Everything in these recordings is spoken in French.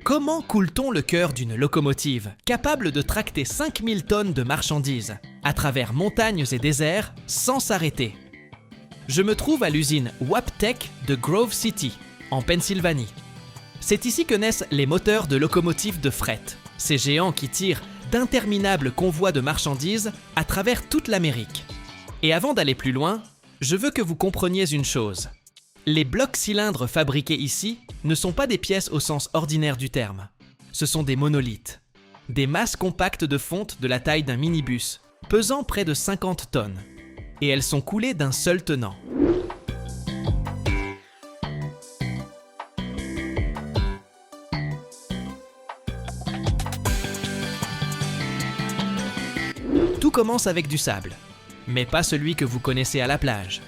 Comment coule-t-on le cœur d'une locomotive capable de tracter 5000 tonnes de marchandises à travers montagnes et déserts sans s'arrêter? Je me trouve à l'usine Wabtec de Grove City, en Pennsylvanie. C'est ici que naissent les moteurs de locomotives de fret, ces géants qui tirent d'interminables convois de marchandises à travers toute l'Amérique. Et avant d'aller plus loin, je veux que vous compreniez une chose. Les blocs cylindres fabriqués ici ne sont pas des pièces au sens ordinaire du terme. Ce sont des monolithes, des masses compactes de fonte de la taille d'un minibus, pesant près de 50 tonnes. Et elles sont coulées d'un seul tenant. Tout commence avec du sable, mais pas celui que vous connaissez à la plage.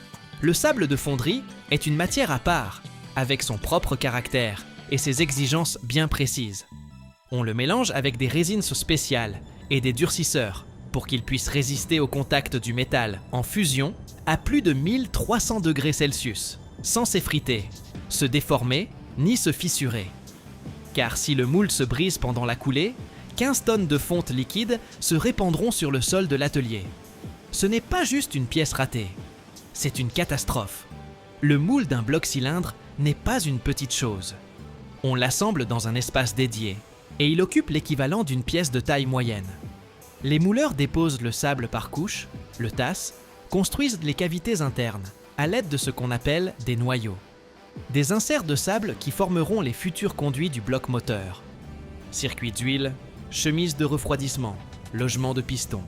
Le sable de fonderie est une matière à part, avec son propre caractère et ses exigences bien précises. On le mélange avec des résines spéciales et des durcisseurs pour qu'il puisse résister au contact du métal en fusion à plus de 1300 degrés Celsius, sans s'effriter, se déformer ni se fissurer. Car si le moule se brise pendant la coulée, 15 tonnes de fonte liquide se répandront sur le sol de l'atelier. Ce n'est pas juste une pièce ratée, c'est une catastrophe. Le moule d'un bloc cylindre n'est pas une petite chose. On l'assemble dans un espace dédié et il occupe l'équivalent d'une pièce de taille moyenne. Les mouleurs déposent le sable par couches, le tassent, construisent les cavités internes à l'aide de ce qu'on appelle des noyaux. Des inserts de sable qui formeront les futurs conduits du bloc moteur. Circuits d'huile, chemises de refroidissement, logement de piston.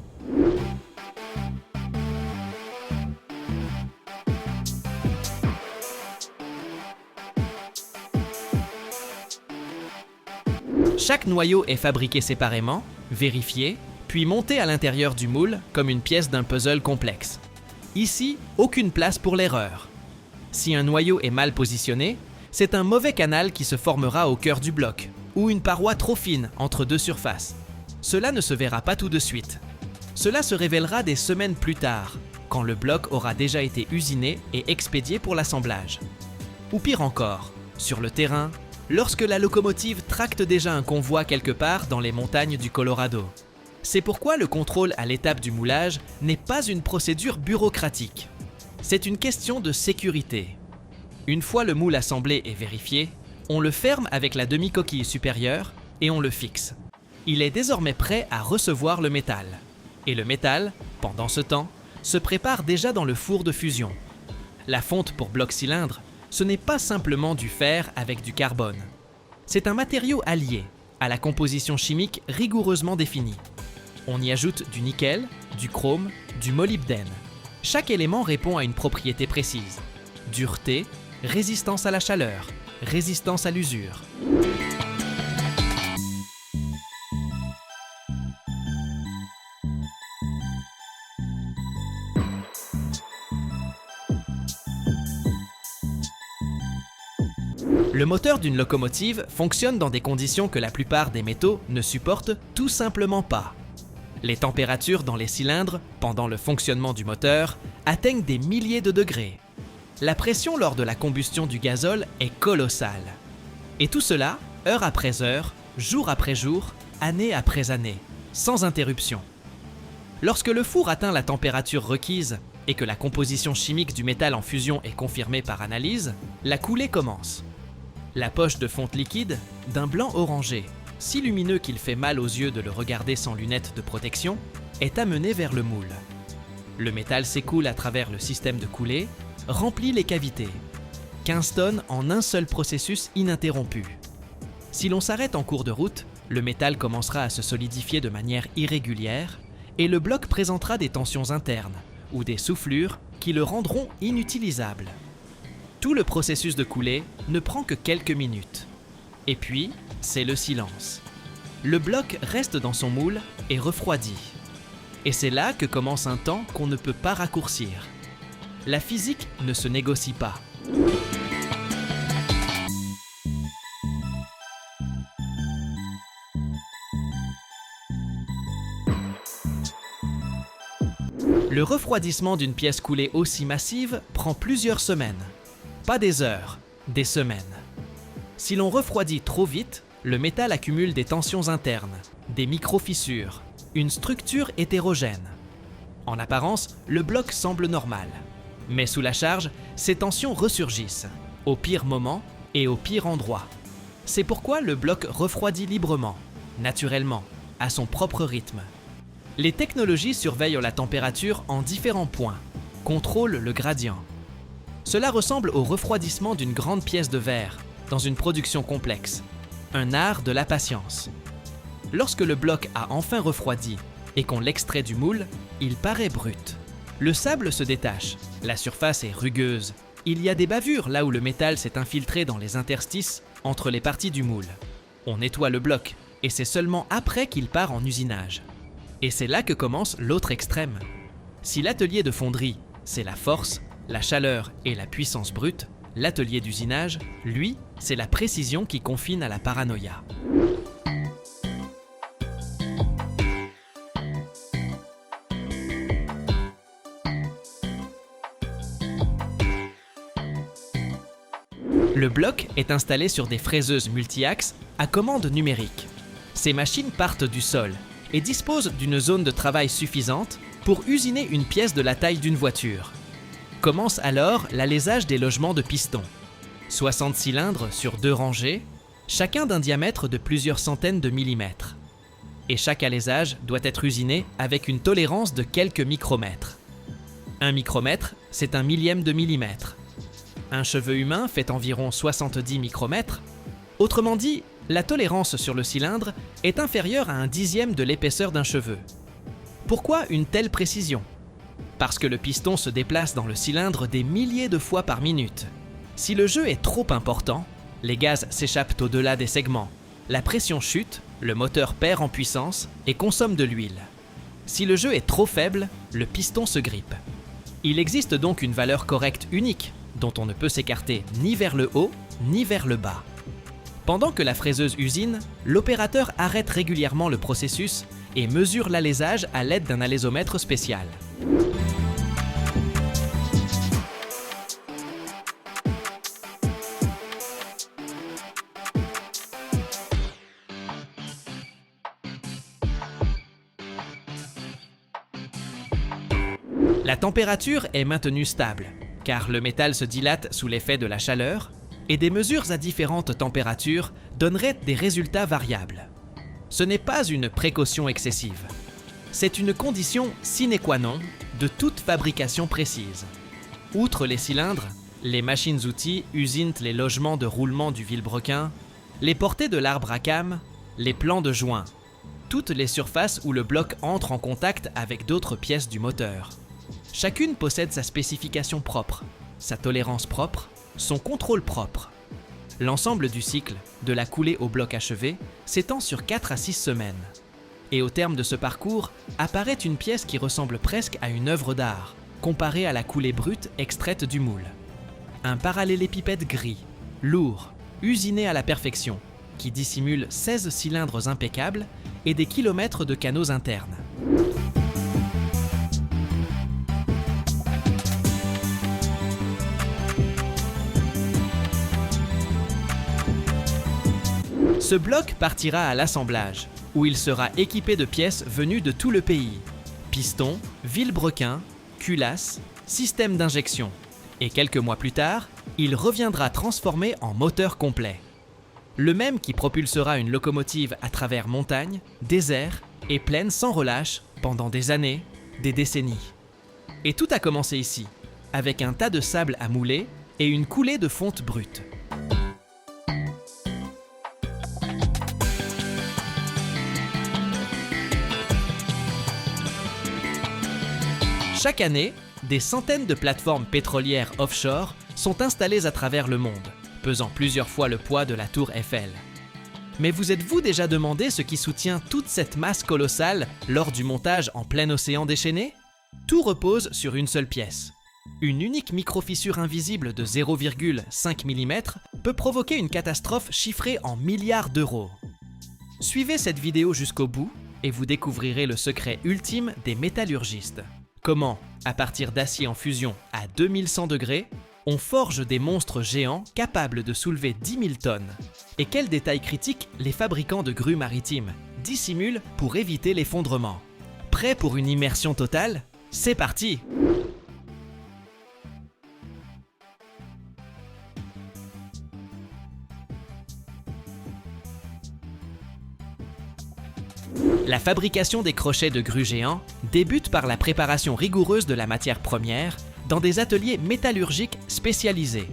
Chaque noyau est fabriqué séparément, vérifié, puis monté à l'intérieur du moule comme une pièce d'un puzzle complexe. Ici, aucune place pour l'erreur. Si un noyau est mal positionné, c'est un mauvais canal qui se formera au cœur du bloc, ou une paroi trop fine entre deux surfaces. Cela ne se verra pas tout de suite. Cela se révélera des semaines plus tard, quand le bloc aura déjà été usiné et expédié pour l'assemblage. Ou pire encore, sur le terrain, lorsque la locomotive tracte déjà un convoi quelque part dans les montagnes du Colorado. C'est pourquoi le contrôle à l'étape du moulage n'est pas une procédure bureaucratique. C'est une question de sécurité. Une fois le moule assemblé et vérifié, on le ferme avec la demi-coquille supérieure et on le fixe. Il est désormais prêt à recevoir le métal. Et le métal, pendant ce temps, se prépare déjà dans le four de fusion. La fonte pour bloc cylindre, ce n'est pas simplement du fer avec du carbone. C'est un matériau allié, à la composition chimique rigoureusement définie. On y ajoute du nickel, du chrome, du molybdène. Chaque élément répond à une propriété précise. Dureté, résistance à la chaleur, résistance à l'usure. Le moteur d'une locomotive fonctionne dans des conditions que la plupart des métaux ne supportent tout simplement pas. Les températures dans les cylindres, pendant le fonctionnement du moteur, atteignent des milliers de degrés. La pression lors de la combustion du gazole est colossale. Et tout cela, heure après heure, jour après jour, année après année, sans interruption. Lorsque le four atteint la température requise et que la composition chimique du métal en fusion est confirmée par analyse, la coulée commence. La poche de fonte liquide, d'un blanc orangé, si lumineux qu'il fait mal aux yeux de le regarder sans lunettes de protection, est amenée vers le moule. Le métal s'écoule à travers le système de coulée, remplit les cavités. 15 tonnes en un seul processus ininterrompu. Si l'on s'arrête en cours de route, le métal commencera à se solidifier de manière irrégulière et le bloc présentera des tensions internes ou des soufflures qui le rendront inutilisable. Tout le processus de coulée ne prend que quelques minutes. Et puis, c'est le silence. Le bloc reste dans son moule et refroidit. Et c'est là que commence un temps qu'on ne peut pas raccourcir. La physique ne se négocie pas. Le refroidissement d'une pièce coulée aussi massive prend plusieurs semaines. Pas des heures, des semaines. Si l'on refroidit trop vite, le métal accumule des tensions internes, des micro-fissures, une structure hétérogène. En apparence, le bloc semble normal. Mais sous la charge, ces tensions ressurgissent, au pire moment et au pire endroit. C'est pourquoi le bloc refroidit librement, naturellement, à son propre rythme. Les technologies surveillent la température en différents points, contrôlent le gradient. Cela ressemble au refroidissement d'une grande pièce de verre dans une production complexe, un art de la patience. Lorsque le bloc a enfin refroidi et qu'on l'extrait du moule, il paraît brut. Le sable se détache, la surface est rugueuse. Il y a des bavures là où le métal s'est infiltré dans les interstices entre les parties du moule. On nettoie le bloc et c'est seulement après qu'il part en usinage. Et c'est là que commence l'autre extrême. Si l'atelier de fonderie, c'est la force, la chaleur et la puissance brute, l'atelier d'usinage, lui, c'est la précision qui confine à la paranoïa. Le bloc est installé sur des fraiseuses multi-axes à commande numérique. Ces machines partent du sol et disposent d'une zone de travail suffisante pour usiner une pièce de la taille d'une voiture. Commence alors l'alésage des logements de pistons. 60 cylindres sur 2 rangées, chacun d'un diamètre de plusieurs centaines de millimètres. Et chaque alésage doit être usiné avec une tolérance de quelques micromètres. Un micromètre, c'est un millième de millimètre. Un cheveu humain fait environ 70 micromètres. Autrement dit, la tolérance sur le cylindre est inférieure à un dixième de l'épaisseur d'un cheveu. Pourquoi une telle précision ? Parce que le piston se déplace dans le cylindre des milliers de fois par minute. Si le jeu est trop important, les gaz s'échappent au-delà des segments. La pression chute, le moteur perd en puissance et consomme de l'huile. Si le jeu est trop faible, le piston se grippe. Il existe donc une valeur correcte unique, dont on ne peut s'écarter ni vers le haut, ni vers le bas. Pendant que la fraiseuse usine, l'opérateur arrête régulièrement le processus et mesure l'alésage à l'aide d'un alésomètre spécial. La température est maintenue stable, car le métal se dilate sous l'effet de la chaleur, et des mesures à différentes températures donneraient des résultats variables. Ce n'est pas une précaution excessive. C'est une condition sine qua non de toute fabrication précise. Outre les cylindres, les machines-outils usinent les logements de roulement du vilebrequin, les portées de l'arbre à cames, les plans de joint, toutes les surfaces où le bloc entre en contact avec d'autres pièces du moteur. Chacune possède sa spécification propre, sa tolérance propre, son contrôle propre. L'ensemble du cycle, de la coulée au bloc achevé, s'étend sur 4 à 6 semaines. Et au terme de ce parcours, apparaît une pièce qui ressemble presque à une œuvre d'art, comparée à la coulée brute extraite du moule. Un parallélépipède gris, lourd, usiné à la perfection, qui dissimule 16 cylindres impeccables et des kilomètres de canaux internes. Ce bloc partira à l'assemblage, où il sera équipé de pièces venues de tout le pays. Pistons, vilebrequin, culasse, système d'injection. Et quelques mois plus tard, il reviendra transformé en moteur complet. Le même qui propulsera une locomotive à travers montagnes, déserts et plaines sans relâche pendant des années, des décennies. Et tout a commencé ici, avec un tas de sable à mouler et une coulée de fonte brute. Chaque année, des centaines de plateformes pétrolières offshore sont installées à travers le monde, pesant plusieurs fois le poids de la tour Eiffel. Mais vous êtes-vous déjà demandé ce qui soutient toute cette masse colossale lors du montage en plein océan déchaîné ? Tout repose sur une seule pièce. Une unique microfissure invisible de 0,5 mm peut provoquer une catastrophe chiffrée en milliards d'euros. Suivez cette vidéo jusqu'au bout et vous découvrirez le secret ultime des métallurgistes. Comment, à partir d'acier en fusion à 2100 degrés, On forge des monstres géants capables de soulever 10 000 tonnes. Et quel détail critique les fabricants de grues maritimes dissimulent pour éviter l'effondrement. Prêt pour une immersion totale? C'est parti! La fabrication des crochets de grues géants débute par la préparation rigoureuse de la matière première dans des ateliers métallurgiques spécialisés.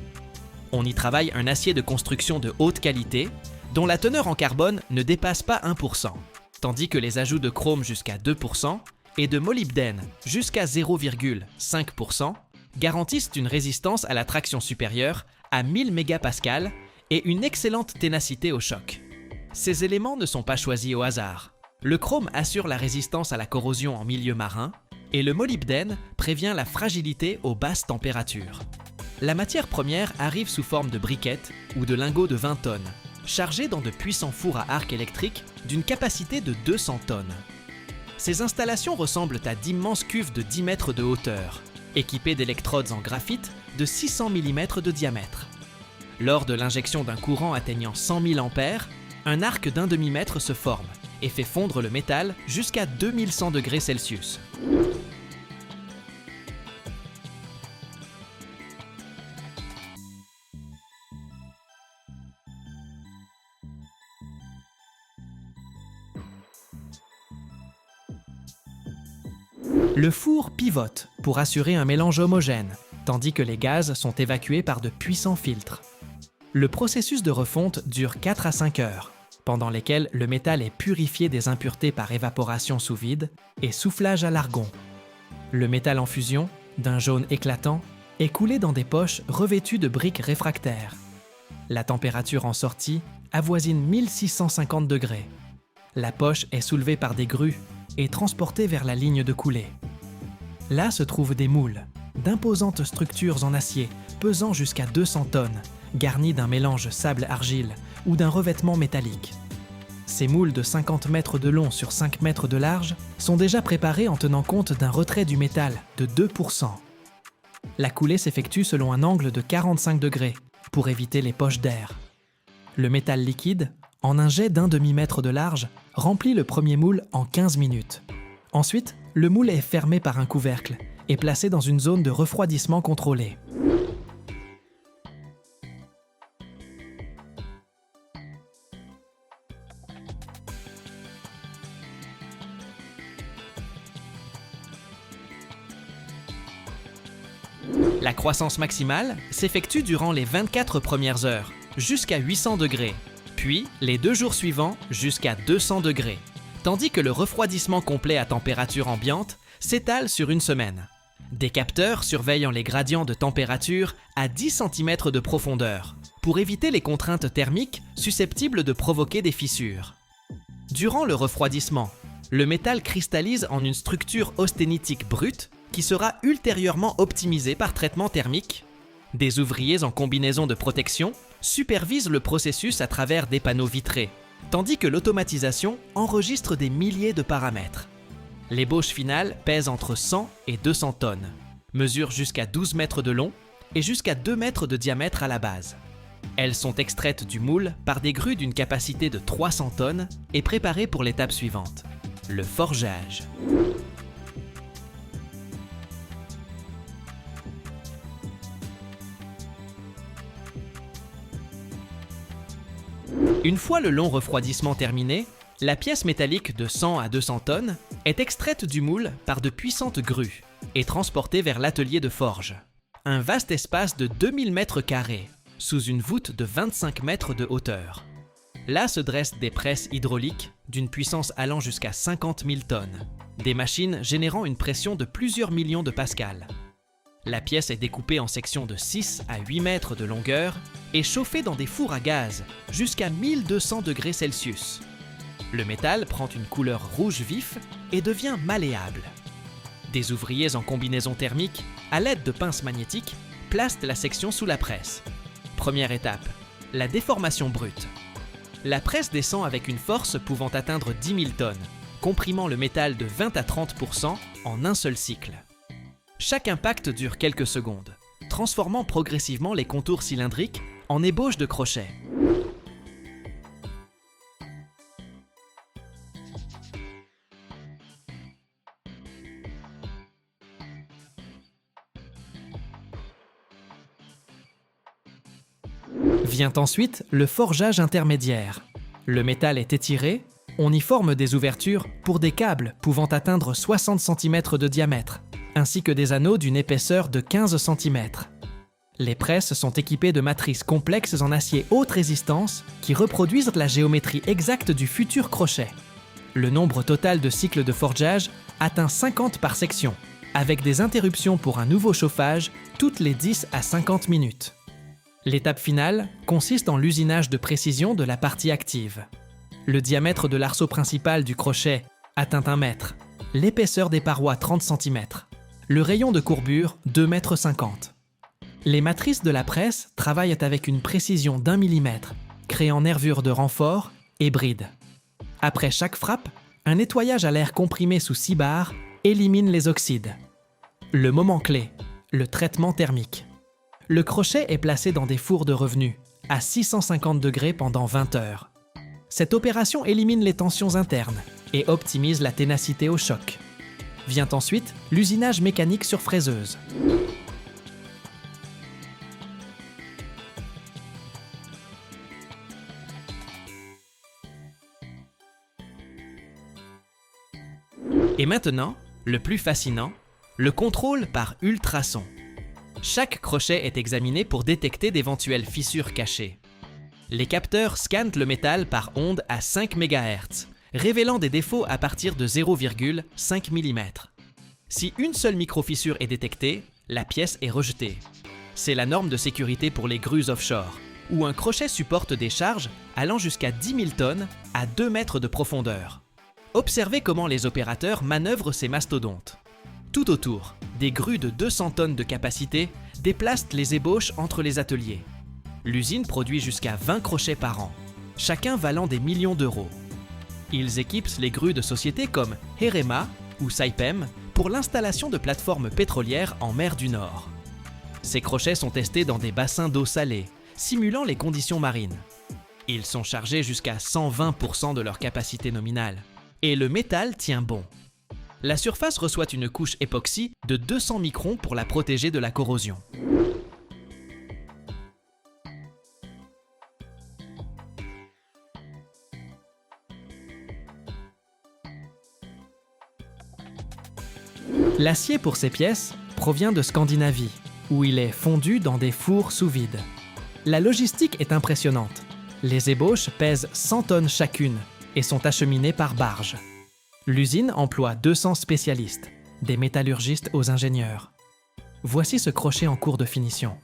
On y travaille un acier de construction de haute qualité dont la teneur en carbone ne dépasse pas 1%, tandis que les ajouts de chrome jusqu'à 2% et de molybdène jusqu'à 0,5% garantissent une résistance à la traction supérieure à 1000 mégapascales et une excellente ténacité au choc. Ces éléments ne sont pas choisis au hasard. Le chrome assure la résistance à la corrosion en milieu marin et le molybdène prévient la fragilité aux basses températures. La matière première arrive sous forme de briquettes ou de lingots de 20 tonnes, chargés dans de puissants fours à arc électrique d'une capacité de 200 tonnes. Ces installations ressemblent à d'immenses cuves de 10 mètres de hauteur, équipées d'électrodes en graphite de 600 mm de diamètre. Lors de l'injection d'un courant atteignant 100 000 ampères, un arc d'un demi-mètre se forme et fait fondre le métal jusqu'à 2100 degrés Celsius. Le four pivote pour assurer un mélange homogène, tandis que les gaz sont évacués par de puissants filtres. Le processus de refonte dure 4 à 5 heures, pendant lesquelles le métal est purifié des impuretés par évaporation sous vide et soufflage à l'argon. Le métal en fusion, d'un jaune éclatant, est coulé dans des poches revêtues de briques réfractaires. La température en sortie avoisine 1650 degrés. La poche est soulevée par des grues et transportée vers la ligne de coulée. Là se trouvent des moules, d'imposantes structures en acier pesant jusqu'à 200 tonnes, garnies d'un mélange sable-argile ou d'un revêtement métallique. Ces moules de 50 mètres de long sur 5 mètres de large sont déjà préparés en tenant compte d'un retrait du métal de 2%. La coulée s'effectue selon un angle de 45 degrés pour éviter les poches d'air. Le métal liquide, en un jet d'un demi-mètre de large, remplit le premier moule en 15 minutes. Ensuite, le moule est fermé par un couvercle et placé dans une zone de refroidissement contrôlée. La croissance maximale s'effectue durant les 24 premières heures, jusqu'à 800 degrés, puis les 2 jours suivants jusqu'à 200 degrés, tandis que le refroidissement complet à température ambiante s'étale sur une semaine. Des capteurs surveillant les gradients de température à 10 cm de profondeur, pour éviter les contraintes thermiques susceptibles de provoquer des fissures. Durant le refroidissement, le métal cristallise en une structure austénitique brute qui sera ultérieurement optimisée par traitement thermique. Des ouvriers en combinaison de protection supervisent le processus à travers des panneaux vitrés, tandis que l'automatisation enregistre des milliers de paramètres. L'ébauche finale pèse entre 100 et 200 tonnes, mesure jusqu'à 12 mètres de long et jusqu'à 2 mètres de diamètre à la base. Elles sont extraites du moule par des grues d'une capacité de 300 tonnes et préparées pour l'étape suivante, le forgeage. Une fois le long refroidissement terminé, la pièce métallique de 100 à 200 tonnes est extraite du moule par de puissantes grues et transportée vers l'atelier de forge. Un vaste espace de 2000 mètres carrés, sous une voûte de 25 mètres de hauteur. Là se dressent des presses hydrauliques d'une puissance allant jusqu'à 50 000 tonnes, des machines générant une pression de plusieurs millions de pascals. La pièce est découpée en sections de 6 à 8 mètres de longueur et chauffée dans des fours à gaz jusqu'à 1200 degrés Celsius. Le métal prend une couleur rouge vif et devient malléable. Des ouvriers en combinaison thermique, à l'aide de pinces magnétiques, placent la section sous la presse. Première étape, la déformation brute. La presse descend avec une force pouvant atteindre 10 000 tonnes, comprimant le métal de 20 à 30% en un seul cycle. Chaque impact dure quelques secondes, transformant progressivement les contours cylindriques en ébauches de crochets. Vient ensuite le forgeage intermédiaire. Le métal est étiré, on y forme des ouvertures pour des câbles pouvant atteindre 60 cm de diamètre, ainsi que des anneaux d'une épaisseur de 15 cm. Les presses sont équipées de matrices complexes en acier haute résistance qui reproduisent la géométrie exacte du futur crochet. Le nombre total de cycles de forgeage atteint 50 par section, avec des interruptions pour un nouveau chauffage toutes les 10 à 50 minutes. L'étape finale consiste en l'usinage de précision de la partie active. Le diamètre de l'arceau principal du crochet atteint 1 mètre, l'épaisseur des parois 30 cm, le rayon de courbure 2,50 m. Les matrices de la presse travaillent avec une précision d'1 mm, créant nervures de renfort et brides. Après chaque frappe, un nettoyage à l'air comprimé sous 6 bars élimine les oxydes. Le moment clé, le traitement thermique. Le crochet est placé dans des fours de revenus, à 650 degrés pendant 20 heures. Cette opération élimine les tensions internes et optimise la ténacité au choc. Vient ensuite l'usinage mécanique sur fraiseuse. Et maintenant, le plus fascinant, le contrôle par ultrasons. Chaque crochet est examiné pour détecter d'éventuelles fissures cachées. Les capteurs scannent le métal par ondes à 5 MHz, révélant des défauts à partir de 0,5 mm. Si une seule microfissure est détectée, la pièce est rejetée. C'est la norme de sécurité pour les grues offshore, où un crochet supporte des charges allant jusqu'à 10 000 tonnes à 2 mètres de profondeur. Observez comment les opérateurs manœuvrent ces mastodontes. Tout autour, des grues de 200 tonnes de capacité déplacent les ébauches entre les ateliers. L'usine produit jusqu'à 20 crochets par an, chacun valant des millions d'euros. Ils équipent les grues de sociétés comme Herema ou Saipem pour l'installation de plateformes pétrolières en mer du Nord. Ces crochets sont testés dans des bassins d'eau salée, simulant les conditions marines. Ils sont chargés jusqu'à 120% de leur capacité nominale. Et le métal tient bon. La surface reçoit une couche époxy de 200 microns pour la protéger de la corrosion. L'acier pour ces pièces provient de Scandinavie, où il est fondu dans des fours sous vide. La logistique est impressionnante. Les ébauches pèsent 100 tonnes chacune et sont acheminées par barge. L'usine emploie 200 spécialistes, des métallurgistes aux ingénieurs. Voici ce crochet en cours de finition.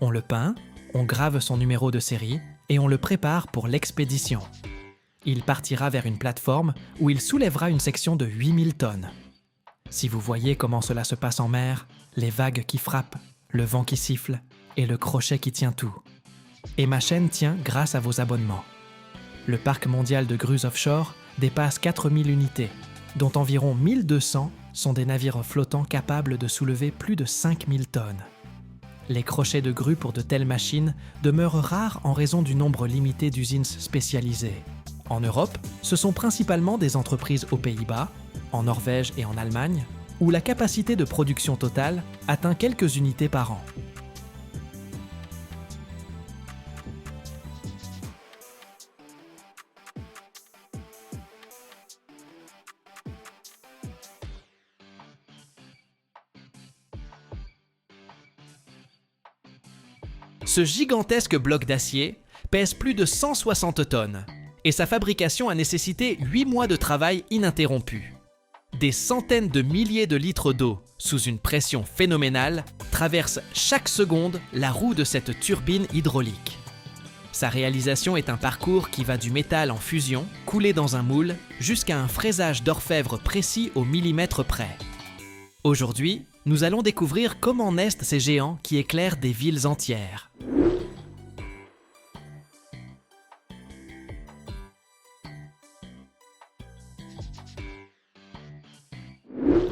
On le peint, on grave son numéro de série et on le prépare pour l'expédition. Il partira vers une plateforme où il soulèvera une section de 8000 tonnes. Si vous voyez comment cela se passe en mer, les vagues qui frappent, le vent qui siffle et le crochet qui tient tout. Et ma chaîne tient grâce à vos abonnements. Le parc mondial de grues offshore dépasse 4000 unités, dont environ 1200 sont des navires flottants capables de soulever plus de 5000 tonnes. Les crochets de grue pour de telles machines demeurent rares en raison du nombre limité d'usines spécialisées. En Europe, ce sont principalement des entreprises aux Pays-Bas, en Norvège et en Allemagne, où la capacité de production totale atteint quelques unités par an. Ce gigantesque bloc d'acier pèse plus de 160 tonnes et sa fabrication a nécessité 8 mois de travail ininterrompu. Des centaines de milliers de litres d'eau, sous une pression phénoménale, traversent chaque seconde la roue de cette turbine hydraulique. Sa réalisation est un parcours qui va du métal en fusion, coulé dans un moule, jusqu'à un fraisage d'orfèvre précis au millimètre près. Aujourd'hui, nous allons découvrir comment naissent ces géants qui éclairent des villes entières.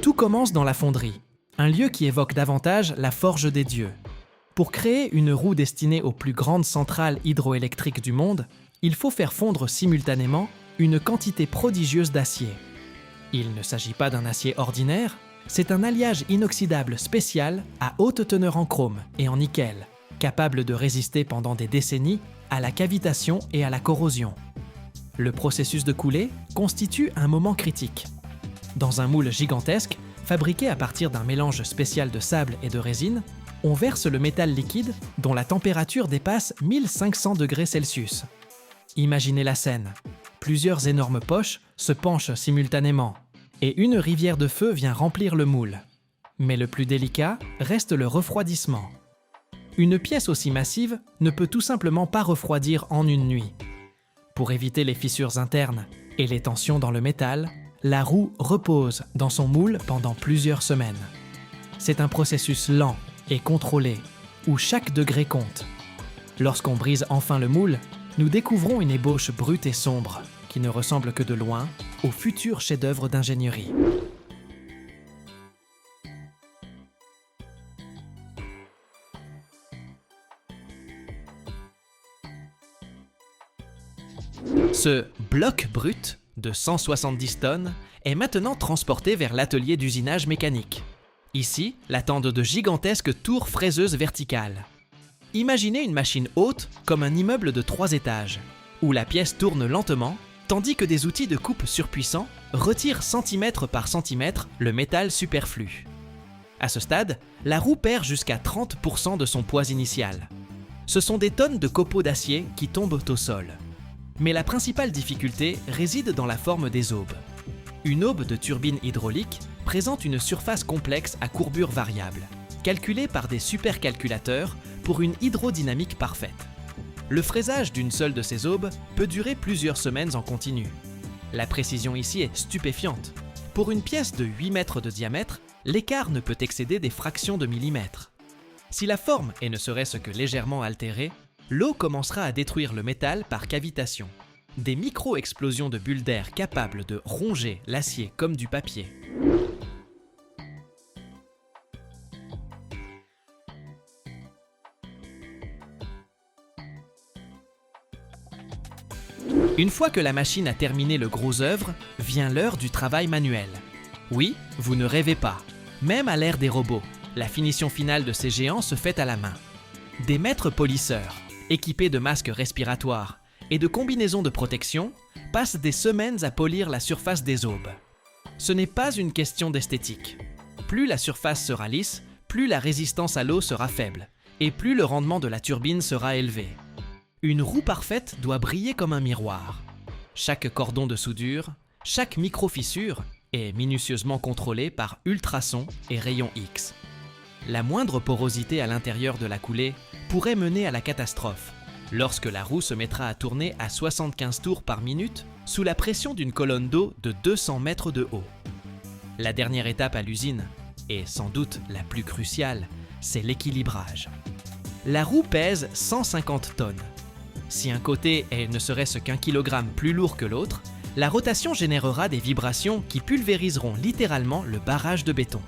Tout commence dans la fonderie, un lieu qui évoque davantage la forge des dieux. Pour créer une roue destinée aux plus grandes centrales hydroélectriques du monde, il faut faire fondre simultanément une quantité prodigieuse d'acier. Il ne s'agit pas d'un acier ordinaire, c'est un alliage inoxydable spécial à haute teneur en chrome et en nickel, capable de résister pendant des décennies à la cavitation et à la corrosion. Le processus de coulée constitue un moment critique. Dans un moule gigantesque, fabriqué à partir d'un mélange spécial de sable et de résine, on verse le métal liquide dont la température dépasse 1500 degrés Celsius. Imaginez la scène. Plusieurs énormes poches se penchent simultanément et une rivière de feu vient remplir le moule. Mais le plus délicat reste le refroidissement. Une pièce aussi massive ne peut tout simplement pas refroidir en une nuit. Pour éviter les fissures internes et les tensions dans le métal, la roue repose dans son moule pendant plusieurs semaines. C'est un processus lent et contrôlé, où chaque degré compte. Lorsqu'on brise enfin le moule, nous découvrons une ébauche brute et sombre, qui ne ressemble que de loin au futur chef-d'œuvre d'ingénierie. Ce bloc brut de 170 tonnes est maintenant transporté vers l'atelier d'usinage mécanique. Ici, l'attendent de gigantesques tours fraiseuses verticales. Imaginez une machine haute comme un immeuble de 3 étages, où la pièce tourne lentement, tandis que des outils de coupe surpuissants retirent centimètre par centimètre le métal superflu. À ce stade, la roue perd jusqu'à 30% de son poids initial. Ce sont des tonnes de copeaux d'acier qui tombent au sol. Mais la principale difficulté réside dans la forme des aubes. Une aube de turbine hydraulique présente une surface complexe à courbure variable, calculée par des supercalculateurs pour une hydrodynamique parfaite. Le fraisage d'une seule de ces aubes peut durer plusieurs semaines en continu. La précision ici est stupéfiante. Pour une pièce de 8 mètres de diamètre, l'écart ne peut excéder des fractions de millimètres. Si la forme est ne serait-ce que légèrement altérée, l'eau commencera à détruire le métal par cavitation. Des micro-explosions de bulles d'air capables de ronger l'acier comme du papier. Une fois que la machine a terminé le gros œuvre, vient l'heure du travail manuel. Oui, vous ne rêvez pas. Même à l'ère des robots, la finition finale de ces géants se fait à la main. Des maîtres polisseurs, équipés de masques respiratoires et de combinaisons de protection, passent des semaines à polir la surface des aubes. Ce n'est pas une question d'esthétique. Plus la surface sera lisse, plus la résistance à l'eau sera faible, et plus le rendement de la turbine sera élevé. Une roue parfaite doit briller comme un miroir. Chaque cordon de soudure, chaque micro-fissure est minutieusement contrôlé par ultrasons et rayons X. La moindre porosité à l'intérieur de la coulée pourrait mener à la catastrophe, lorsque la roue se mettra à tourner à 75 tours par minute sous la pression d'une colonne d'eau de 200 mètres de haut. La dernière étape à l'usine, et sans doute la plus cruciale, c'est l'équilibrage. La roue pèse 150 tonnes. Si un côté est ne serait-ce qu'un kilogramme plus lourd que l'autre, la rotation générera des vibrations qui pulvériseront littéralement le barrage de béton.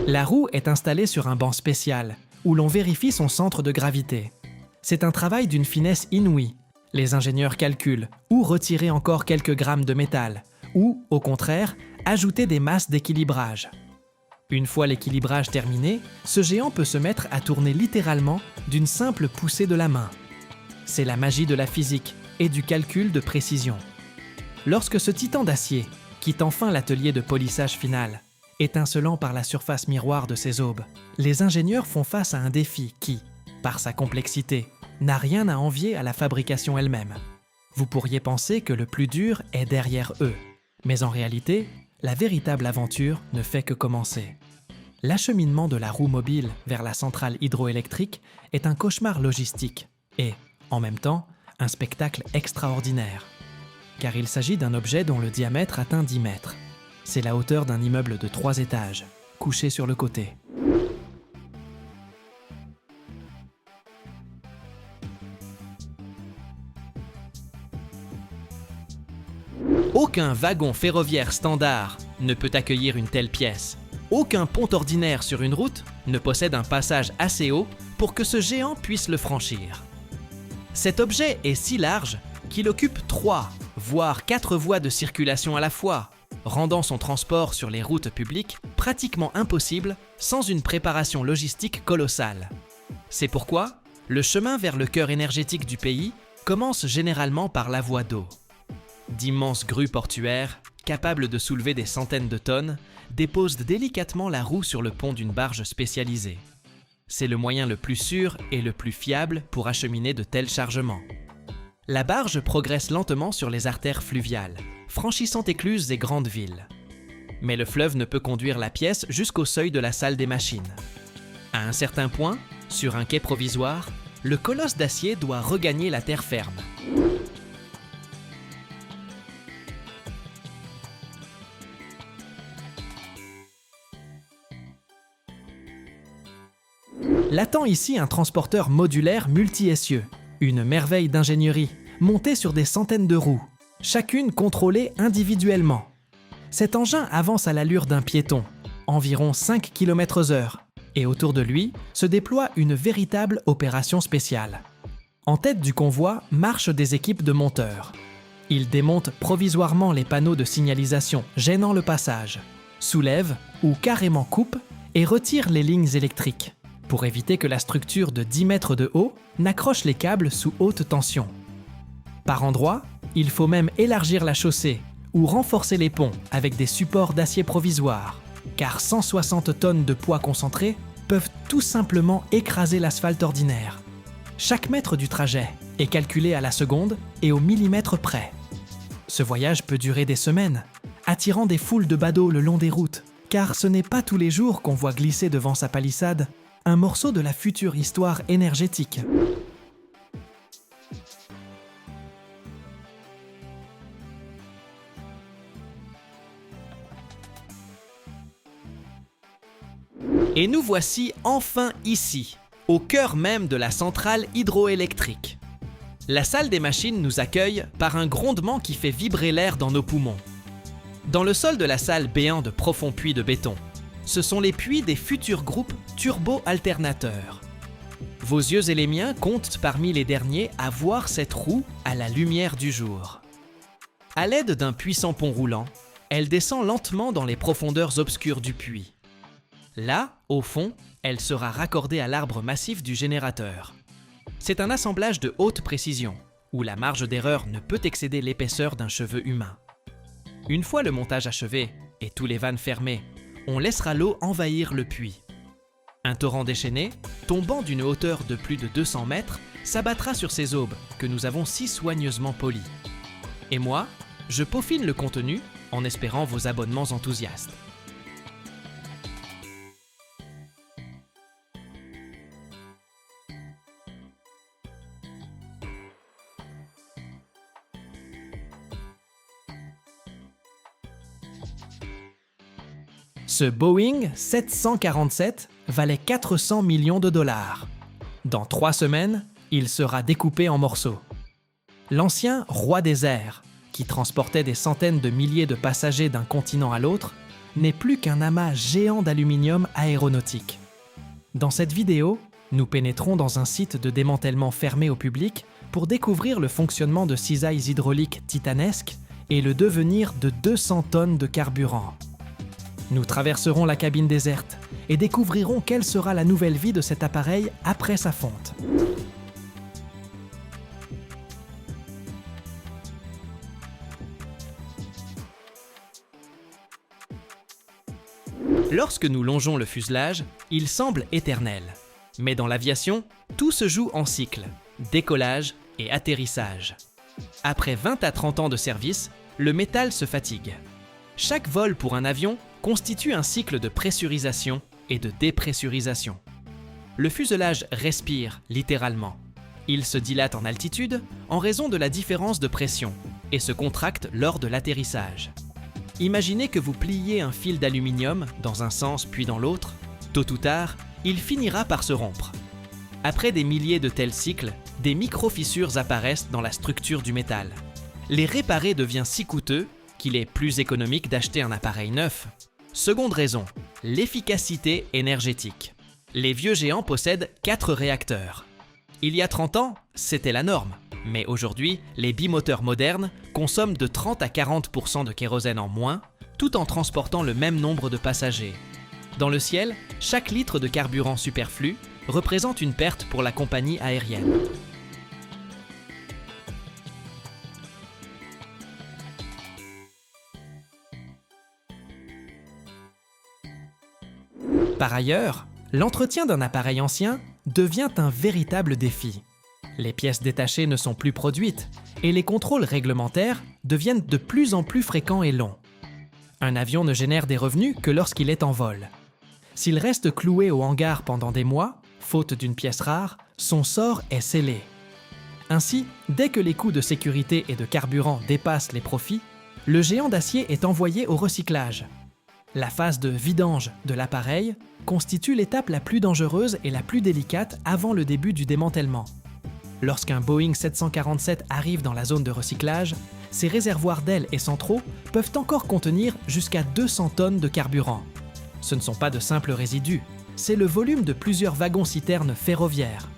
La roue est installée sur un banc spécial, où l'on vérifie son centre de gravité. C'est un travail d'une finesse inouïe. Les ingénieurs calculent où retirer encore quelques grammes de métal, ou, au contraire, ajouter des masses d'équilibrage. Une fois l'équilibrage terminé, ce géant peut se mettre à tourner littéralement d'une simple poussée de la main. C'est la magie de la physique et du calcul de précision. Lorsque ce titan d'acier quitte enfin l'atelier de polissage final, étincelant par la surface miroir de ses aubes, les ingénieurs font face à un défi qui, par sa complexité, n'a rien à envier à la fabrication elle-même. Vous pourriez penser que le plus dur est derrière eux, mais en réalité, la véritable aventure ne fait que commencer. L'acheminement de la roue mobile vers la centrale hydroélectrique est un cauchemar logistique et, en même temps, un spectacle extraordinaire. Car il s'agit d'un objet dont le diamètre atteint 10 mètres. C'est la hauteur d'un immeuble de 3 étages, couché sur le côté. Aucun wagon ferroviaire standard ne peut accueillir une telle pièce. Aucun pont ordinaire sur une route ne possède un passage assez haut pour que ce géant puisse le franchir. Cet objet est si large qu'il occupe 3, voire 4 voies de circulation à la fois, rendant son transport sur les routes publiques pratiquement impossible sans une préparation logistique colossale. C'est pourquoi le chemin vers le cœur énergétique du pays commence généralement par la voie d'eau. D'immenses grues portuaires, capables de soulever des centaines de tonnes, déposent délicatement la roue sur le pont d'une barge spécialisée. C'est le moyen le plus sûr et le plus fiable pour acheminer de tels chargements. La barge progresse lentement sur les artères fluviales, franchissant écluses et grandes villes. Mais le fleuve ne peut conduire la pièce jusqu'au seuil de la salle des machines. À un certain point, sur un quai provisoire, le colosse d'acier doit regagner la terre ferme. L'attend ici un transporteur modulaire multi-essieux, une merveille d'ingénierie, montée sur des centaines de roues, chacune contrôlée individuellement. Cet engin avance à l'allure d'un piéton, environ 5 km/h, et autour de lui se déploie une véritable opération spéciale. En tête du convoi marchent des équipes de monteurs. Ils démontent provisoirement les panneaux de signalisation gênant le passage, soulèvent ou carrément coupent et retirent les lignes électriques, pour éviter que la structure de 10 mètres de haut n'accroche les câbles sous haute tension. Par endroits, il faut même élargir la chaussée ou renforcer les ponts avec des supports d'acier provisoires, car 160 tonnes de poids concentré peuvent tout simplement écraser l'asphalte ordinaire. Chaque mètre du trajet est calculé à la seconde et au millimètre près. Ce voyage peut durer des semaines, attirant des foules de badauds le long des routes, car ce n'est pas tous les jours qu'on voit glisser devant sa palissade un morceau de la future histoire énergétique. Et nous voici enfin ici, au cœur même de la centrale hydroélectrique. La salle des machines nous accueille par un grondement qui fait vibrer l'air dans nos poumons. Dans le sol de la salle béant de profonds puits de béton, ce sont les puits des futurs groupes turbo-alternateurs. Vos yeux et les miens comptent parmi les derniers à voir cette roue à la lumière du jour. À l'aide d'un puissant pont roulant, elle descend lentement dans les profondeurs obscures du puits. Là, au fond, elle sera raccordée à l'arbre massif du générateur. C'est un assemblage de haute précision, où la marge d'erreur ne peut excéder l'épaisseur d'un cheveu humain. Une fois le montage achevé et tous les vannes fermés, on laissera l'eau envahir le puits. Un torrent déchaîné, tombant d'une hauteur de plus de 200 mètres, s'abattra sur ces aubes que nous avons si soigneusement polies. Et moi, je peaufine le contenu en espérant vos abonnements enthousiastes. Ce Boeing 747 valait 400 millions de dollars. Dans 3 semaines, il sera découpé en morceaux. L'ancien roi des airs, qui transportait des centaines de milliers de passagers d'un continent à l'autre, n'est plus qu'un amas géant d'aluminium aéronautique. Dans cette vidéo, nous pénétrons dans un site de démantèlement fermé au public pour découvrir le fonctionnement de cisailles hydrauliques titanesques et le devenir de 200 tonnes de carburant. Nous traverserons la cabine déserte et découvrirons quelle sera la nouvelle vie de cet appareil après sa fonte. Lorsque nous longeons le fuselage, il semble éternel. Mais dans l'aviation, tout se joue en cycle, décollage et atterrissage. Après 20 à 30 ans de service, le métal se fatigue. Chaque vol pour un avion constitue un cycle de pressurisation et de dépressurisation. Le fuselage respire littéralement. Il se dilate en altitude en raison de la différence de pression et se contracte lors de l'atterrissage. Imaginez que vous pliez un fil d'aluminium dans un sens puis dans l'autre. Tôt ou tard, il finira par se rompre. Après des milliers de tels cycles, des micro-fissures apparaissent dans la structure du métal. Les réparer devient si coûteux qu'il est plus économique d'acheter un appareil neuf. Seconde raison, l'efficacité énergétique. Les vieux géants possèdent 4 réacteurs. Il y a 30 ans, c'était la norme. Mais aujourd'hui, les bimoteurs modernes consomment de 30 à 40% de kérosène en moins, tout en transportant le même nombre de passagers. Dans le ciel, chaque litre de carburant superflu représente une perte pour la compagnie aérienne. Par ailleurs, l'entretien d'un appareil ancien devient un véritable défi. Les pièces détachées ne sont plus produites et les contrôles réglementaires deviennent de plus en plus fréquents et longs. Un avion ne génère des revenus que lorsqu'il est en vol. S'il reste cloué au hangar pendant des mois, faute d'une pièce rare, son sort est scellé. Ainsi, dès que les coûts de sécurité et de carburant dépassent les profits, le géant d'acier est envoyé au recyclage. La phase de vidange de l'appareil constitue l'étape la plus dangereuse et la plus délicate avant le début du démantèlement. Lorsqu'un Boeing 747 arrive dans la zone de recyclage, ses réservoirs d'ailes et centraux peuvent encore contenir jusqu'à 200 tonnes de carburant. Ce ne sont pas de simples résidus, c'est le volume de plusieurs wagons-citernes ferroviaires.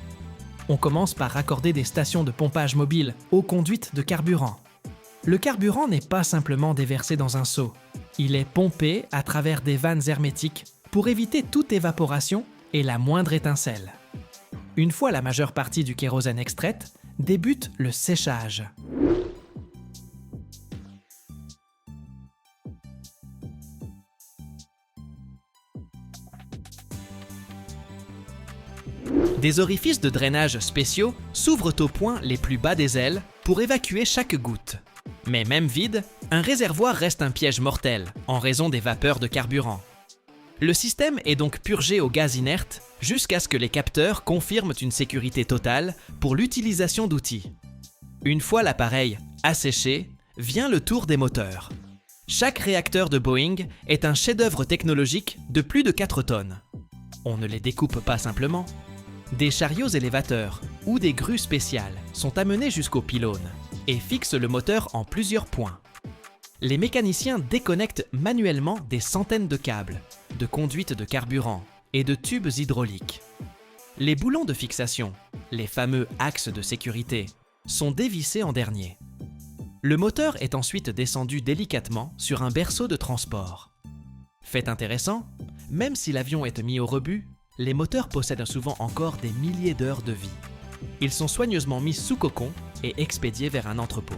On commence par raccorder des stations de pompage mobiles aux conduites de carburant. Le carburant n'est pas simplement déversé dans un seau, il est pompé à travers des vannes hermétiques pour éviter toute évaporation et la moindre étincelle. Une fois la majeure partie du kérosène extraite, débute le séchage. Des orifices de drainage spéciaux s'ouvrent aux points les plus bas des ailes pour évacuer chaque goutte. Mais même vide, un réservoir reste un piège mortel en raison des vapeurs de carburant. Le système est donc purgé au gaz inerte jusqu'à ce que les capteurs confirment une sécurité totale pour l'utilisation d'outils. Une fois l'appareil asséché, vient le tour des moteurs. Chaque réacteur de Boeing est un chef-d'œuvre technologique de plus de 4 tonnes. On ne les découpe pas simplement. Des chariots élévateurs ou des grues spéciales sont amenés jusqu'au pylône et fixent le moteur en plusieurs points. Les mécaniciens déconnectent manuellement des centaines de câbles, de conduites de carburant et de tubes hydrauliques. Les boulons de fixation, les fameux axes de sécurité, sont dévissés en dernier. Le moteur est ensuite descendu délicatement sur un berceau de transport. Fait intéressant, même si l'avion est mis au rebut, les moteurs possèdent souvent encore des milliers d'heures de vie. Ils sont soigneusement mis sous cocon et expédiés vers un entrepôt.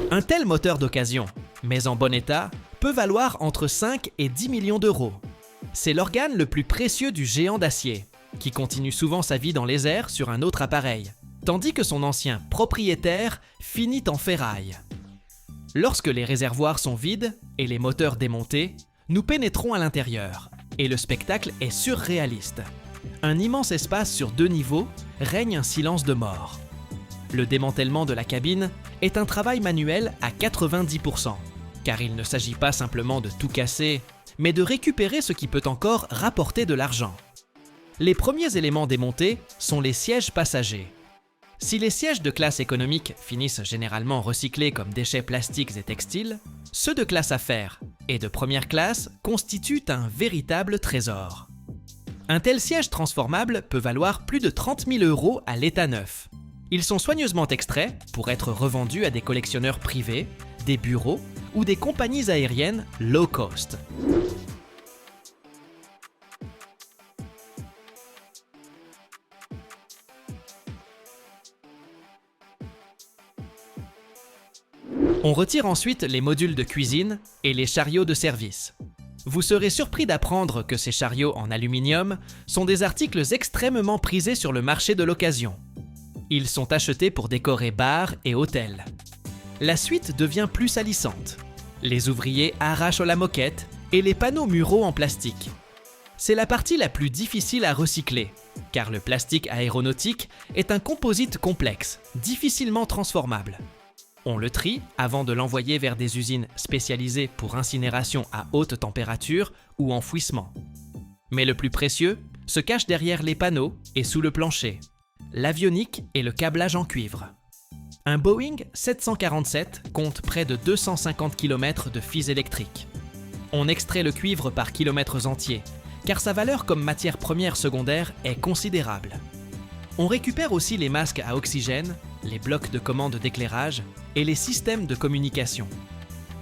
Un tel moteur d'occasion, mais en bon état, peut valoir entre 5 et 10 millions d'euros. C'est l'organe le plus précieux du géant d'acier, qui continue souvent sa vie dans les airs sur un autre appareil, tandis que son ancien propriétaire finit en ferraille. Lorsque les réservoirs sont vides et les moteurs démontés, nous pénétrons à l'intérieur, et le spectacle est surréaliste. Un immense espace sur 2 niveaux règne un silence de mort. Le démantèlement de la cabine est un travail manuel à 90%, car il ne s'agit pas simplement de tout casser, mais de récupérer ce qui peut encore rapporter de l'argent. Les premiers éléments démontés sont les sièges passagers. Si les sièges de classe économique finissent généralement recyclés comme déchets plastiques et textiles, ceux de classe affaires et de première classe constituent un véritable trésor. Un tel siège transformable peut valoir plus de 30 000 € à l'état neuf. Ils sont soigneusement extraits pour être revendus à des collectionneurs privés, des bureaux ou des compagnies aériennes low cost. On retire ensuite les modules de cuisine et les chariots de service. Vous serez surpris d'apprendre que ces chariots en aluminium sont des articles extrêmement prisés sur le marché de l'occasion. Ils sont achetés pour décorer bars et hôtels. La suite devient plus salissante. Les ouvriers arrachent la moquette et les panneaux muraux en plastique. C'est la partie la plus difficile à recycler, car le plastique aéronautique est un composite complexe, difficilement transformable. On le trie avant de l'envoyer vers des usines spécialisées pour incinération à haute température ou enfouissement. Mais le plus précieux se cache derrière les panneaux et sous le plancher, l'avionique et le câblage en cuivre. Un Boeing 747 compte près de 250 km de fils électriques. On extrait le cuivre par kilomètres entiers, car sa valeur comme matière première secondaire est considérable. On récupère aussi les masques à oxygène, les blocs de commande d'éclairage et les systèmes de communication.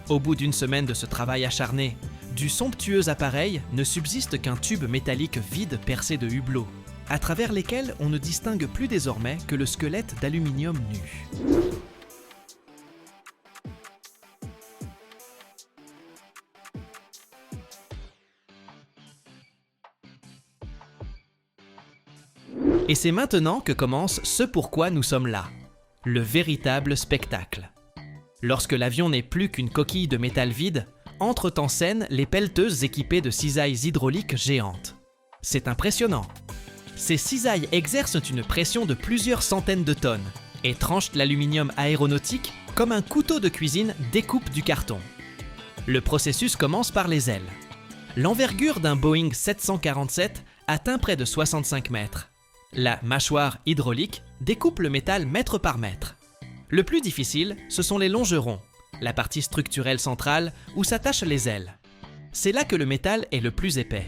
Au bout d'une semaine de ce travail acharné, du somptueux appareil ne subsiste qu'un tube métallique vide percé de hublots, à travers lesquels on ne distingue plus désormais que le squelette d'aluminium nu. Et c'est maintenant que commence ce pourquoi nous sommes là, le véritable spectacle. Lorsque l'avion n'est plus qu'une coquille de métal vide, entrent en scène les pelleteuses équipées de cisailles hydrauliques géantes. C'est impressionnant. Ces cisailles exercent une pression de plusieurs centaines de tonnes et tranchent l'aluminium aéronautique comme un couteau de cuisine découpe du carton. Le processus commence par les ailes. L'envergure d'un Boeing 747 atteint près de 65 mètres. La mâchoire hydraulique découpe le métal mètre par mètre. Le plus difficile, ce sont les longerons, la partie structurelle centrale où s'attachent les ailes. C'est là que le métal est le plus épais.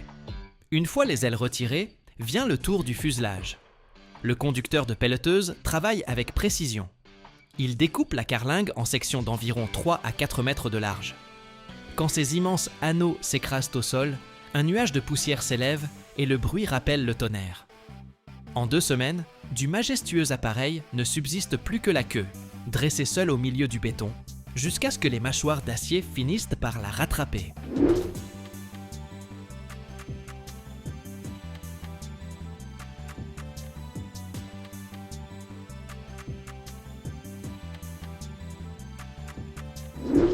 Une fois les ailes retirées, vient le tour du fuselage. Le conducteur de pelleteuse travaille avec précision. Il découpe la carlingue en sections d'environ 3 à 4 mètres de large. Quand ces immenses anneaux s'écrasent au sol, un nuage de poussière s'élève et le bruit rappelle le tonnerre. En 2 semaines, du majestueux appareil ne subsiste plus que la queue, dressée seule au milieu du béton, jusqu'à ce que les mâchoires d'acier finissent par la rattraper.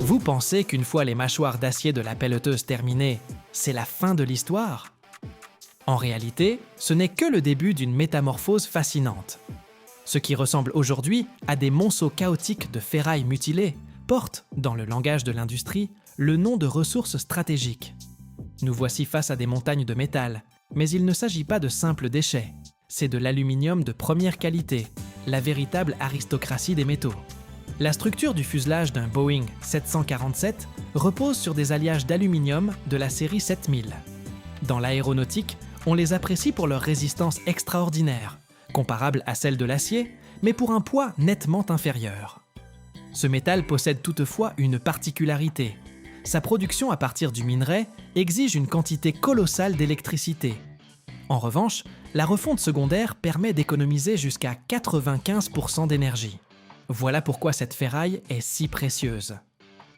Vous pensez qu'une fois les mâchoires d'acier de la pelleteuse terminées, c'est la fin de l'histoire ? En réalité, ce n'est que le début d'une métamorphose fascinante. Ce qui ressemble aujourd'hui à des monceaux chaotiques de ferraille mutilées porte, dans le langage de l'industrie, le nom de ressources stratégiques. Nous voici face à des montagnes de métal, mais il ne s'agit pas de simples déchets. C'est de l'aluminium de première qualité, la véritable aristocratie des métaux. La structure du fuselage d'un Boeing 747 repose sur des alliages d'aluminium de la série 7000. Dans l'aéronautique, on les apprécie pour leur résistance extraordinaire, comparable à celle de l'acier, mais pour un poids nettement inférieur. Ce métal possède toutefois une particularité. Sa production à partir du minerai exige une quantité colossale d'électricité. En revanche, la refonte secondaire permet d'économiser jusqu'à 95% d'énergie. Voilà pourquoi cette ferraille est si précieuse.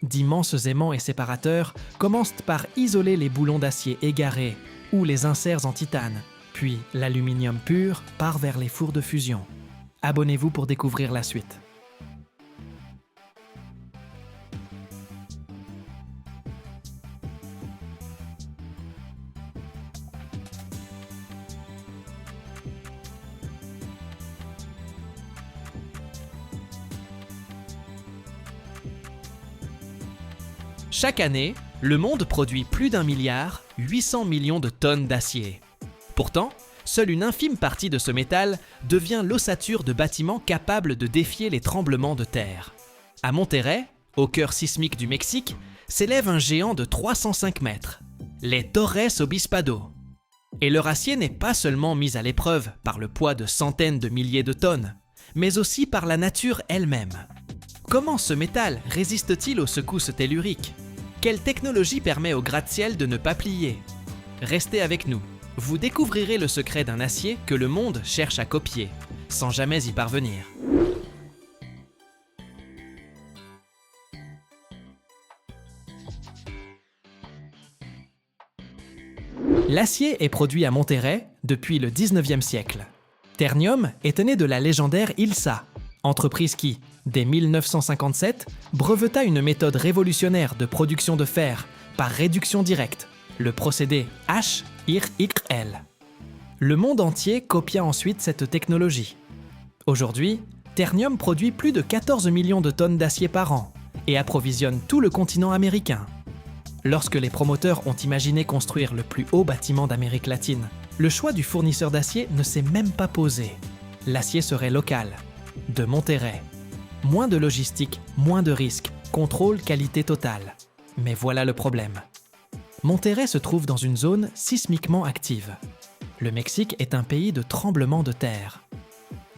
D'immenses aimants et séparateurs commencent par isoler les boulons d'acier égarés ou les inserts en titane, puis l'aluminium pur part vers les fours de fusion. Abonnez-vous pour découvrir la suite. Chaque année, le monde produit plus d'1 milliard 800 millions de tonnes d'acier. Pourtant, seule une infime partie de ce métal devient l'ossature de bâtiments capables de défier les tremblements de terre. À Monterrey, au cœur sismique du Mexique, s'élève un géant de 305 mètres, les Torres Obispado. Et leur acier n'est pas seulement mis à l'épreuve par le poids de centaines de milliers de tonnes, mais aussi par la nature elle-même. Comment ce métal résiste-t-il aux secousses telluriques ? Quelle technologie permet au gratte-ciel de ne pas plier ? Restez avec nous, vous découvrirez le secret d'un acier que le monde cherche à copier, sans jamais y parvenir. L'acier est produit à Monterrey depuis le 19e siècle. Ternium est né de la légendaire ILSA, entreprise qui, dès 1957, breveta une méthode révolutionnaire de production de fer par réduction directe, le procédé HIRL. Le monde entier copia ensuite cette technologie. Aujourd'hui, Ternium produit plus de 14 millions de tonnes d'acier par an et approvisionne tout le continent américain. Lorsque les promoteurs ont imaginé construire le plus haut bâtiment d'Amérique latine, le choix du fournisseur d'acier ne s'est même pas posé. L'acier serait local, de Monterrey. Moins de logistique, moins de risques, contrôle qualité totale. Mais voilà le problème. Monterrey se trouve dans une zone sismiquement active. Le Mexique est un pays de tremblements de terre.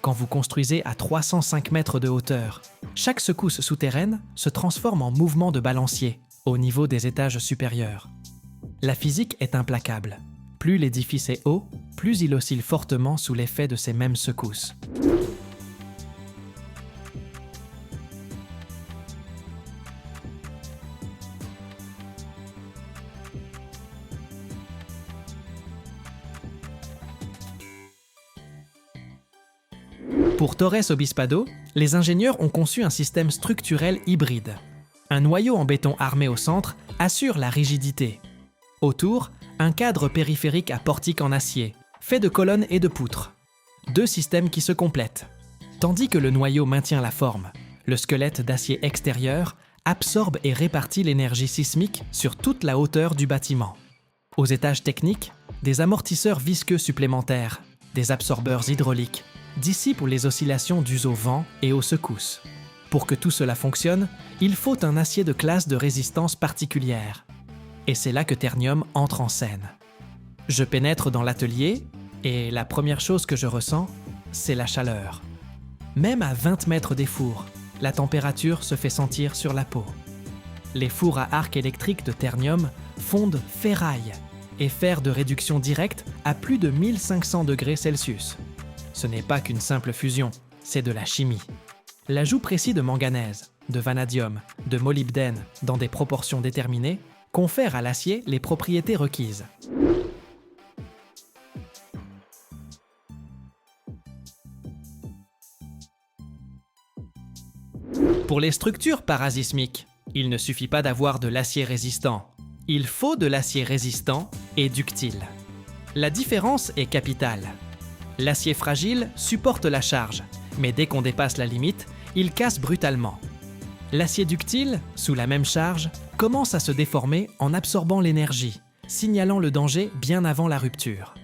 Quand vous construisez à 305 mètres de hauteur, chaque secousse souterraine se transforme en mouvement de balancier au niveau des étages supérieurs. La physique est implacable. Plus l'édifice est haut, plus il oscille fortement sous l'effet de ces mêmes secousses. Pour Torres Obispado, les ingénieurs ont conçu un système structurel hybride. Un noyau en béton armé au centre assure la rigidité. Autour, un cadre périphérique à portique en acier, fait de colonnes et de poutres. Deux systèmes qui se complètent. Tandis que le noyau maintient la forme, le squelette d'acier extérieur absorbe et répartit l'énergie sismique sur toute la hauteur du bâtiment. Aux étages techniques, des amortisseurs visqueux supplémentaires, des absorbeurs hydrauliques, dissipent les oscillations dues au vent et aux secousses. Pour que tout cela fonctionne, il faut un acier de classe de résistance particulière. Et c'est là que Ternium entre en scène. Je pénètre dans l'atelier et la première chose que je ressens, c'est la chaleur. Même à 20 mètres des fours, la température se fait sentir sur la peau. Les fours à arc électrique de Ternium fondent ferraille et fer de réduction directe à plus de 1500 degrés Celsius. Ce n'est pas qu'une simple fusion, c'est de la chimie. L'ajout précis de manganèse, de vanadium, de molybdène dans des proportions déterminées confère à l'acier les propriétés requises. Pour les structures parasismiques, il ne suffit pas d'avoir de l'acier résistant. Il faut de l'acier résistant et ductile. La différence est capitale. L'acier fragile supporte la charge, mais dès qu'on dépasse la limite, il casse brutalement. L'acier ductile, sous la même charge, commence à se déformer en absorbant l'énergie, signalant le danger bien avant la rupture.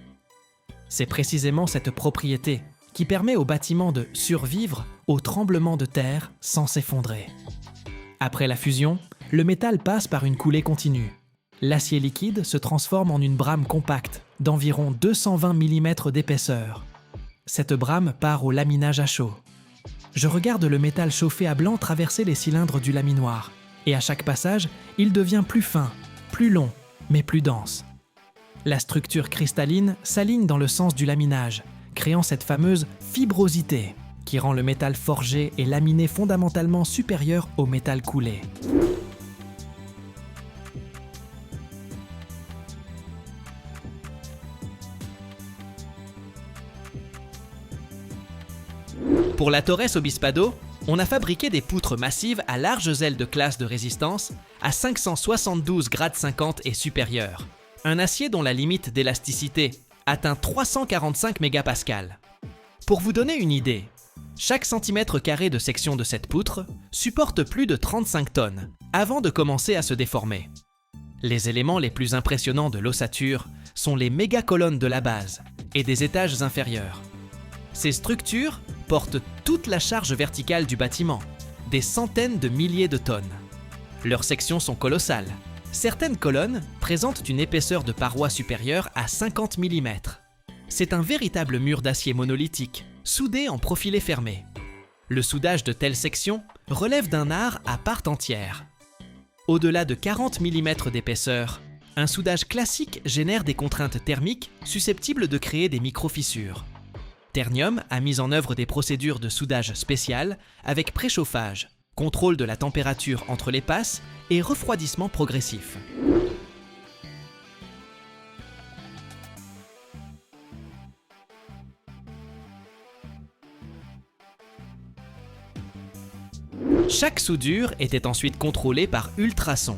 C'est précisément cette propriété qui permet au bâtiment de survivre aux tremblements de terre sans s'effondrer. Après la fusion, le métal passe par une coulée continue. L'acier liquide se transforme en une brame compacte d'environ 220 mm d'épaisseur. Cette brame part au laminage à chaud. Je regarde le métal chauffé à blanc traverser les cylindres du laminoir, et à chaque passage, il devient plus fin, plus long, mais plus dense. La structure cristalline s'aligne dans le sens du laminage, créant cette fameuse fibrosité qui rend le métal forgé et laminé fondamentalement supérieur au métal coulé. Pour la Torres Obispado, on a fabriqué des poutres massives à larges ailes de classe de résistance à 572 grades 50 et supérieur. Un acier dont la limite d'élasticité atteint 345 mégapascales. Pour vous donner une idée, chaque centimètre carré de section de cette poutre supporte plus de 35 tonnes avant de commencer à se déformer. Les éléments les plus impressionnants de l'ossature sont les méga-colonnes de la base et des étages inférieurs. Ces structures portent toute la charge verticale du bâtiment, des centaines de milliers de tonnes. Leurs sections sont colossales. Certaines colonnes présentent une épaisseur de paroi supérieure à 50 mm. C'est un véritable mur d'acier monolithique, soudé en profilé fermé. Le soudage de telles sections relève d'un art à part entière. Au-delà de 40 mm d'épaisseur, un soudage classique génère des contraintes thermiques susceptibles de créer des micro-fissures. Ternium a mis en œuvre des procédures de soudage spéciales avec préchauffage, contrôle de la température entre les passes et refroidissement progressif. Chaque soudure était ensuite contrôlée par ultrasons.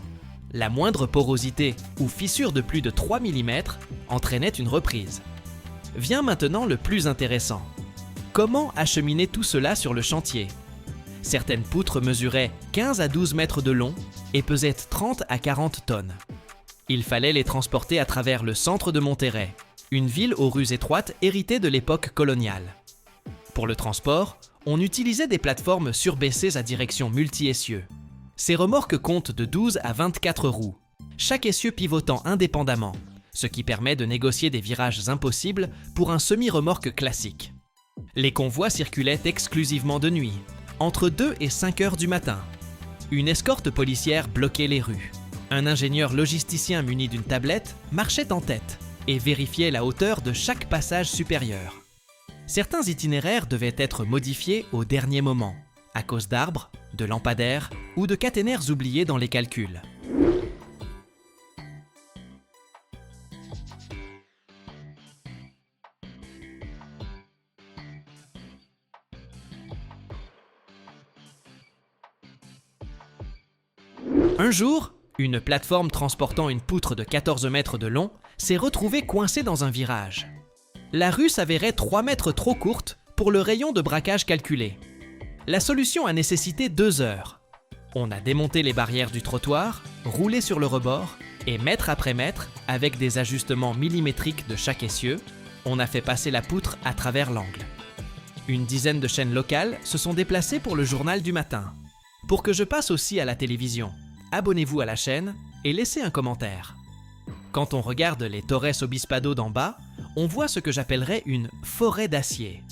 La moindre porosité ou fissure de plus de 3 mm entraînait une reprise. Vient maintenant le plus intéressant. Comment acheminer tout cela sur le chantier ? Certaines poutres mesuraient 15 à 12 mètres de long et pesaient 30 à 40 tonnes. Il fallait les transporter à travers le centre de Monterrey, une ville aux rues étroites héritée de l'époque coloniale. Pour le transport, on utilisait des plateformes surbaissées à direction multi-essieux. Ces remorques comptent de 12 à 24 roues, chaque essieu pivotant indépendamment, ce qui permet de négocier des virages impossibles pour un semi-remorque classique. Les convois circulaient exclusivement de nuit, entre 2 et 5 heures du matin. Une escorte policière bloquait les rues. Un ingénieur logisticien muni d'une tablette marchait en tête et vérifiait la hauteur de chaque passage supérieur. Certains itinéraires devaient être modifiés au dernier moment, à cause d'arbres, de lampadaires ou de caténaires oubliés dans les calculs. Un jour, une plateforme transportant une poutre de 14 mètres de long s'est retrouvée coincée dans un virage. La rue s'avérait 3 mètres trop courte pour le rayon de braquage calculé. La solution a nécessité 2 heures. On a démonté les barrières du trottoir, roulé sur le rebord, et mètre après mètre, avec des ajustements millimétriques de chaque essieu, on a fait passer la poutre à travers l'angle. Une dizaine de chaînes locales se sont déplacées pour le journal du matin. Pour que je passe aussi à la télévision, abonnez-vous à la chaîne et laissez un commentaire. Quand on regarde les Torres Obispado d'en bas, on voit ce que j'appellerais une forêt d'acier.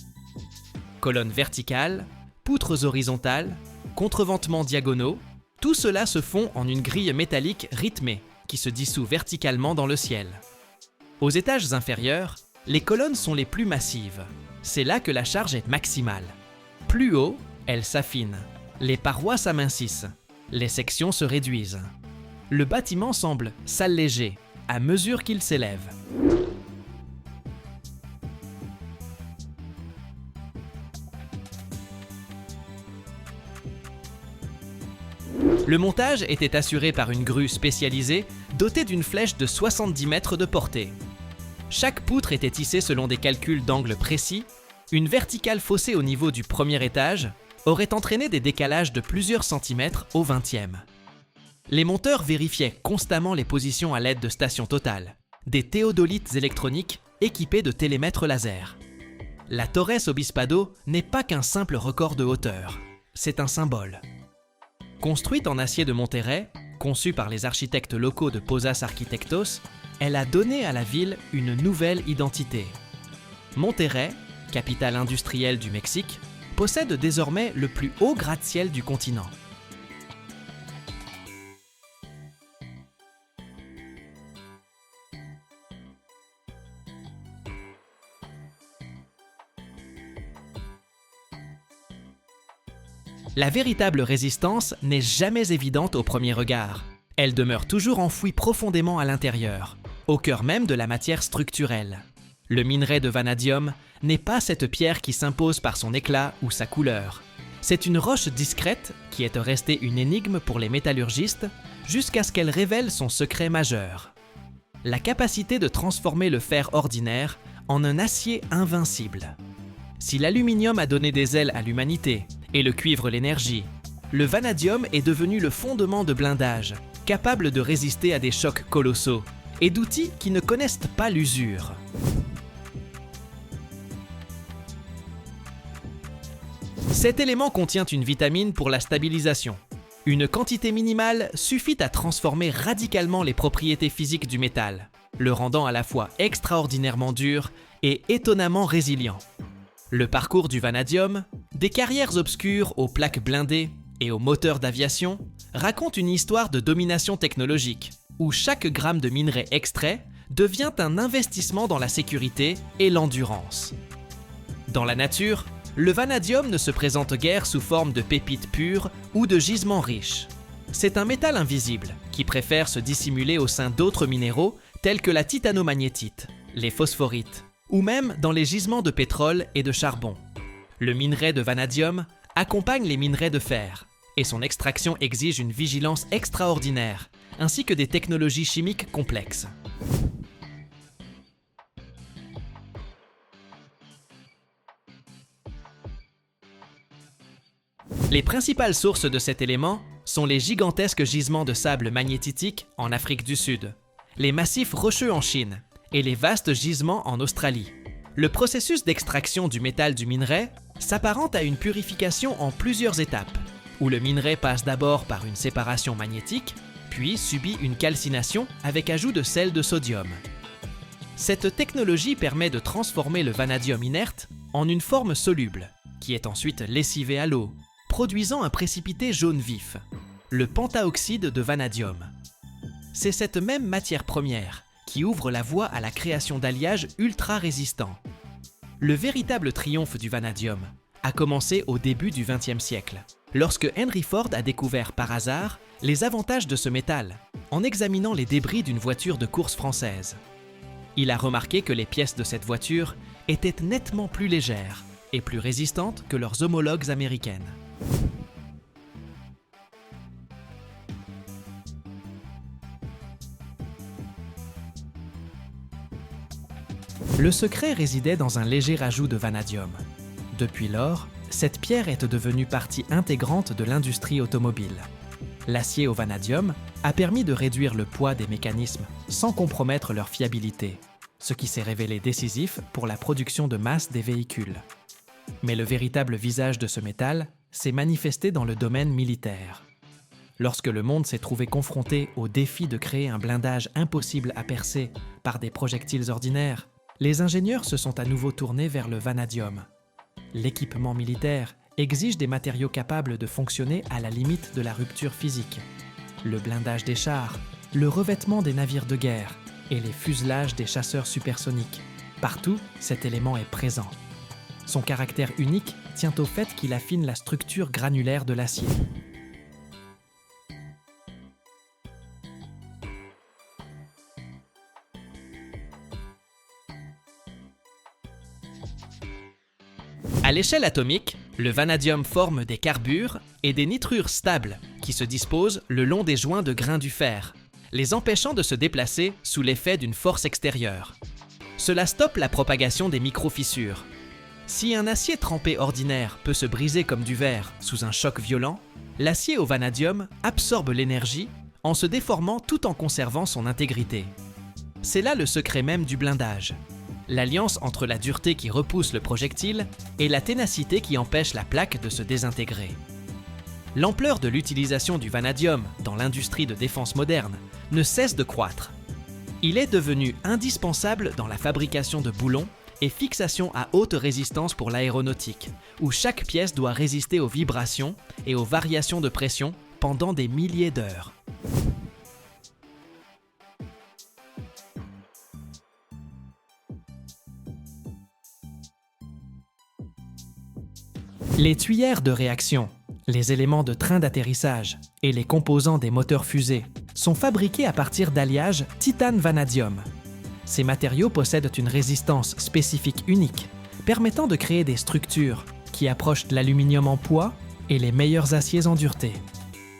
Colonnes verticales, poutres horizontales, contreventements diagonaux, tout cela se fond en une grille métallique rythmée qui se dissout verticalement dans le ciel. Aux étages inférieurs, les colonnes sont les plus massives. C'est là que la charge est maximale. Plus haut, elles s'affinent. Les parois s'amincissent. Les sections se réduisent. Le bâtiment semble s'alléger à mesure qu'il s'élève. Le montage était assuré par une grue spécialisée dotée d'une flèche de 70 mètres de portée. Chaque poutre était tissée selon des calculs d'angle précis. Une verticale fossée au niveau du premier étage aurait entraîné des décalages de plusieurs centimètres au 20e. Les monteurs vérifiaient constamment les positions à l'aide de stations totales, des théodolites électroniques équipés de télémètres laser. La Torres Obispado n'est pas qu'un simple record de hauteur, c'est un symbole. Construite en acier de Monterrey, conçue par les architectes locaux de Posas Arquitectos, elle a donné à la ville une nouvelle identité. Monterrey, capitale industrielle du Mexique, possède désormais le plus haut gratte-ciel du continent. La véritable résistance n'est jamais évidente au premier regard. Elle demeure toujours enfouie profondément à l'intérieur, au cœur même de la matière structurelle. Le minerai de vanadium n'est pas cette pierre qui s'impose par son éclat ou sa couleur. C'est une roche discrète qui est restée une énigme pour les métallurgistes jusqu'à ce qu'elle révèle son secret majeur. La capacité de transformer le fer ordinaire en un acier invincible. Si l'aluminium a donné des ailes à l'humanité et le cuivre l'énergie, le vanadium est devenu le fondement de blindage, capable de résister à des chocs colossaux et d'outils qui ne connaissent pas l'usure. Cet élément contient une vitamine pour la stabilisation. Une quantité minimale suffit à transformer radicalement les propriétés physiques du métal, le rendant à la fois extraordinairement dur et étonnamment résilient. Le parcours du vanadium, des carrières obscures aux plaques blindées et aux moteurs d'aviation, raconte une histoire de domination technologique, où chaque gramme de minerai extrait devient un investissement dans la sécurité et l'endurance. Dans la nature, le vanadium ne se présente guère sous forme de pépites pures ou de gisements riches. C'est un métal invisible qui préfère se dissimuler au sein d'autres minéraux tels que la titanomagnétite, les phosphorites, ou même dans les gisements de pétrole et de charbon. Le minerai de vanadium accompagne les minerais de fer, et son extraction exige une vigilance extraordinaire, ainsi que des technologies chimiques complexes. Les principales sources de cet élément sont les gigantesques gisements de sable magnétitique en Afrique du Sud, les massifs rocheux en Chine et les vastes gisements en Australie. Le processus d'extraction du métal du minerai s'apparente à une purification en plusieurs étapes, où le minerai passe d'abord par une séparation magnétique, puis subit une calcination avec ajout de sel de sodium. Cette technologie permet de transformer le vanadium inerte en une forme soluble, qui est ensuite lessivée à l'eau, produisant un précipité jaune vif, le pentaoxyde de vanadium. C'est cette même matière première qui ouvre la voie à la création d'alliages ultra résistants. Le véritable triomphe du vanadium a commencé au début du XXe siècle, lorsque Henry Ford a découvert par hasard les avantages de ce métal en examinant les débris d'une voiture de course française. Il a remarqué que les pièces de cette voiture étaient nettement plus légères et plus résistantes que leurs homologues américaines. Le secret résidait dans un léger rajout de vanadium. Depuis lors, cette pierre est devenue partie intégrante de l'industrie automobile. L'acier au vanadium a permis de réduire le poids des mécanismes sans compromettre leur fiabilité, ce qui s'est révélé décisif pour la production de masse des véhicules. Mais le véritable visage de ce métal s'est manifesté dans le domaine militaire. Lorsque le monde s'est trouvé confronté au défi de créer un blindage impossible à percer par des projectiles ordinaires, les ingénieurs se sont à nouveau tournés vers le vanadium. L'équipement militaire exige des matériaux capables de fonctionner à la limite de la rupture physique. Le blindage des chars, le revêtement des navires de guerre et les fuselages des chasseurs supersoniques. Partout, cet élément est présent. Son caractère unique tient au fait qu'il affine la structure granulaire de l'acier. À l'échelle atomique, le vanadium forme des carbures et des nitrures stables qui se disposent le long des joints de grains du fer, les empêchant de se déplacer sous l'effet d'une force extérieure. Cela stoppe la propagation des micro-fissures. Si un acier trempé ordinaire peut se briser comme du verre sous un choc violent, l'acier au vanadium absorbe l'énergie en se déformant tout en conservant son intégrité. C'est là le secret même du blindage. L'alliance entre la dureté qui repousse le projectile et la ténacité qui empêche la plaque de se désintégrer. L'ampleur de l'utilisation du vanadium dans l'industrie de défense moderne ne cesse de croître. Il est devenu indispensable dans la fabrication de boulons et fixations à haute résistance pour l'aéronautique, où chaque pièce doit résister aux vibrations et aux variations de pression pendant des milliers d'heures. Les tuyères de réaction, les éléments de train d'atterrissage et les composants des moteurs fusées sont fabriqués à partir d'alliages titane-vanadium. Ces matériaux possèdent une résistance spécifique unique, permettant de créer des structures qui approchent l'aluminium en poids et les meilleurs aciers en dureté.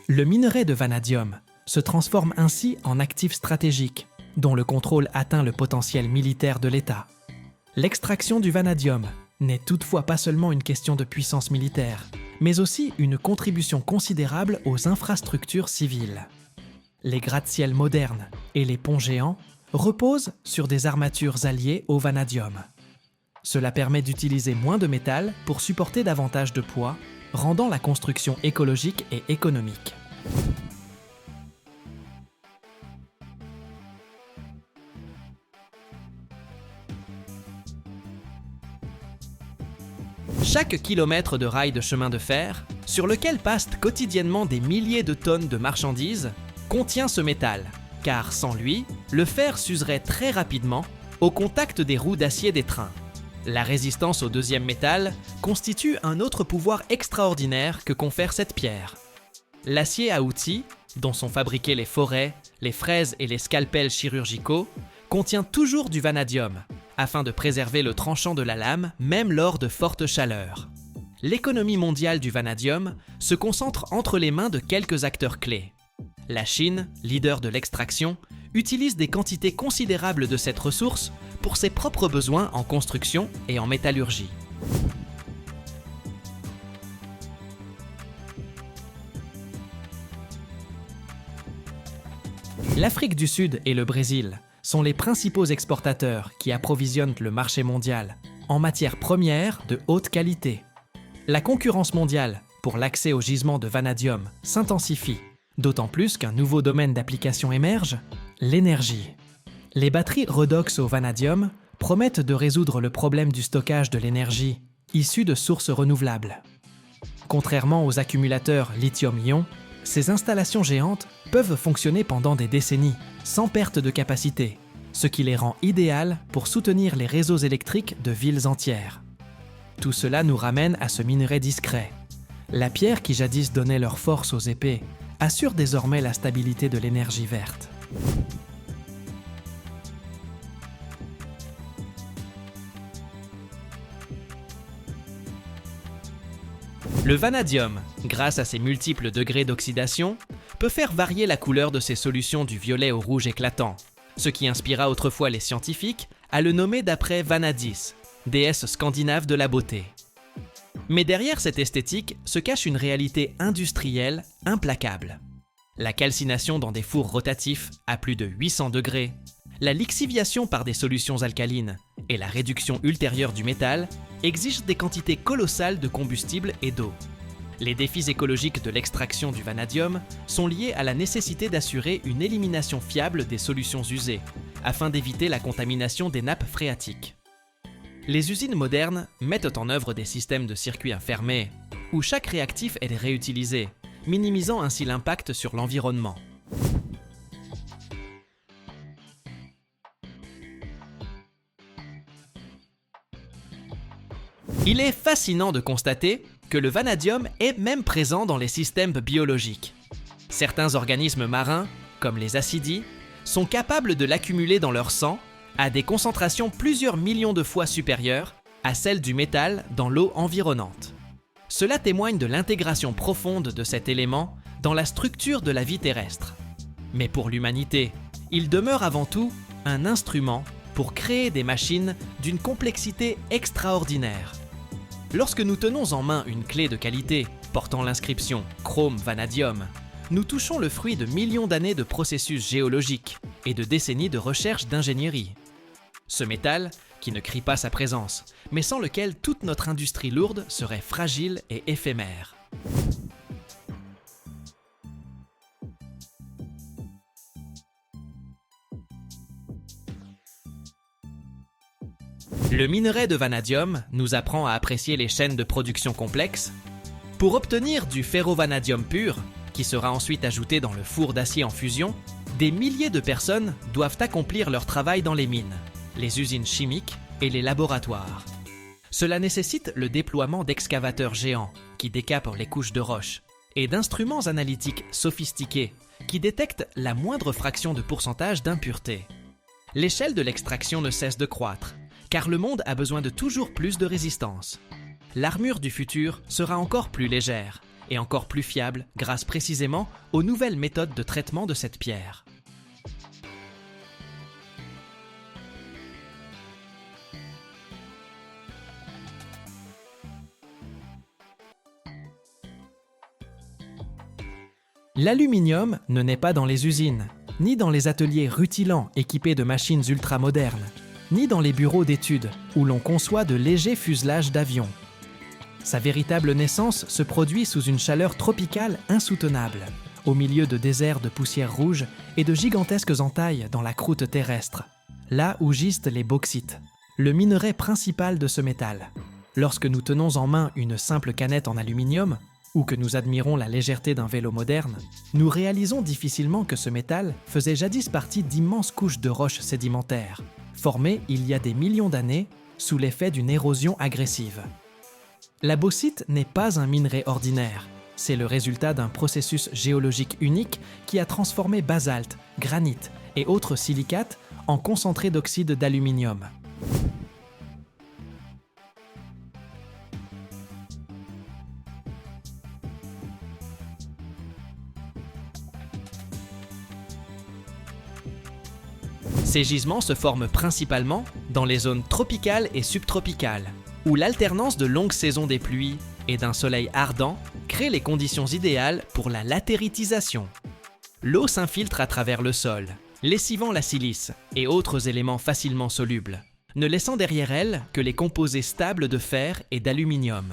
Le minerai de vanadium se transforme ainsi en actif stratégique, dont le contrôle atteint le potentiel militaire de l'État. L'extraction du vanadium n'est toutefois pas seulement une question de puissance militaire, mais aussi une contribution considérable aux infrastructures civiles. Les gratte-ciels modernes et les ponts géants reposent sur des armatures alliées au vanadium. Cela permet d'utiliser moins de métal pour supporter davantage de poids, rendant la construction écologique et économique. Chaque kilomètre de rail de chemin de fer, sur lequel passent quotidiennement des milliers de tonnes de marchandises, contient ce métal, car sans lui, le fer s'userait très rapidement au contact des roues d'acier des trains. La résistance au deuxième métal constitue un autre pouvoir extraordinaire que confère cette pierre. L'acier à outils, dont sont fabriqués les forets, les fraises et les scalpels chirurgicaux, contient toujours du vanadium, afin de préserver le tranchant de la lame, même lors de fortes chaleurs. L'économie mondiale du vanadium se concentre entre les mains de quelques acteurs clés. La Chine, leader de l'extraction, utilise des quantités considérables de cette ressource pour ses propres besoins en construction et en métallurgie. L'Afrique du Sud et le Brésil sont les principaux exportateurs qui approvisionnent le marché mondial en matières premières de haute qualité. La concurrence mondiale pour l'accès aux gisements de vanadium s'intensifie, d'autant plus qu'un nouveau domaine d'application émerge, l'énergie. Les batteries redox au vanadium promettent de résoudre le problème du stockage de l'énergie issue de sources renouvelables. Contrairement aux accumulateurs lithium-ion, ces installations géantes peuvent fonctionner pendant des décennies, sans perte de capacité, ce qui les rend idéales pour soutenir les réseaux électriques de villes entières. Tout cela nous ramène à ce minerai discret. La pierre qui jadis donnait leur force aux épées assure désormais la stabilité de l'énergie verte. Le vanadium, grâce à ses multiples degrés d'oxydation, peut faire varier la couleur de ses solutions du violet au rouge éclatant, ce qui inspira autrefois les scientifiques à le nommer d'après Vanadis, déesse scandinave de la beauté. Mais derrière cette esthétique se cache une réalité industrielle implacable. La calcination dans des fours rotatifs à plus de 800 degrés, la lixiviation par des solutions alcalines et la réduction ultérieure du métal exigent des quantités colossales de combustible et d'eau. Les défis écologiques de l'extraction du vanadium sont liés à la nécessité d'assurer une élimination fiable des solutions usées, afin d'éviter la contamination des nappes phréatiques. Les usines modernes mettent en œuvre des systèmes de circuits fermés, où chaque réactif est réutilisé, minimisant ainsi l'impact sur l'environnement. Il est fascinant de constater que le vanadium est même présent dans les systèmes biologiques. Certains organismes marins, comme les acidies, sont capables de l'accumuler dans leur sang à des concentrations plusieurs millions de fois supérieures à celles du métal dans l'eau environnante. Cela témoigne de l'intégration profonde de cet élément dans la structure de la vie terrestre. Mais pour l'humanité, il demeure avant tout un instrument pour créer des machines d'une complexité extraordinaire. Lorsque nous tenons en main une clé de qualité portant l'inscription « Chrome Vanadium », nous touchons le fruit de millions d'années de processus géologiques et de décennies de recherche d'ingénierie. Ce métal, qui ne crie pas sa présence, mais sans lequel toute notre industrie lourde serait fragile et éphémère. Le minerai de vanadium nous apprend à apprécier les chaînes de production complexes. Pour obtenir du ferrovanadium pur, qui sera ensuite ajouté dans le four d'acier en fusion, des milliers de personnes doivent accomplir leur travail dans les mines, les usines chimiques et les laboratoires. Cela nécessite le déploiement d'excavateurs géants qui décapent les couches de roche et d'instruments analytiques sophistiqués qui détectent la moindre fraction de pourcentage d'impuretés. L'échelle de l'extraction ne cesse de croître, car le monde a besoin de toujours plus de résistance. L'armure du futur sera encore plus légère et encore plus fiable grâce précisément aux nouvelles méthodes de traitement de cette pierre. L'aluminium ne naît pas dans les usines, ni dans les ateliers rutilants équipés de machines ultramodernes, ni dans les bureaux d'études où l'on conçoit de légers fuselages d'avions. Sa véritable naissance se produit sous une chaleur tropicale insoutenable, au milieu de déserts de poussière rouge et de gigantesques entailles dans la croûte terrestre, là où gisent les bauxites, le minerai principal de ce métal. Lorsque nous tenons en main une simple canette en aluminium, ou que nous admirons la légèreté d'un vélo moderne, nous réalisons difficilement que ce métal faisait jadis partie d'immenses couches de roches sédimentaires, formées il y a des millions d'années sous l'effet d'une érosion agressive. La bauxite n'est pas un minerai ordinaire, c'est le résultat d'un processus géologique unique qui a transformé basalte, granit et autres silicates en concentré d'oxyde d'aluminium. Ces gisements se forment principalement dans les zones tropicales et subtropicales, où l'alternance de longues saisons des pluies et d'un soleil ardent crée les conditions idéales pour la latéritisation. L'eau s'infiltre à travers le sol, lessivant la silice et autres éléments facilement solubles, ne laissant derrière elle que les composés stables de fer et d'aluminium.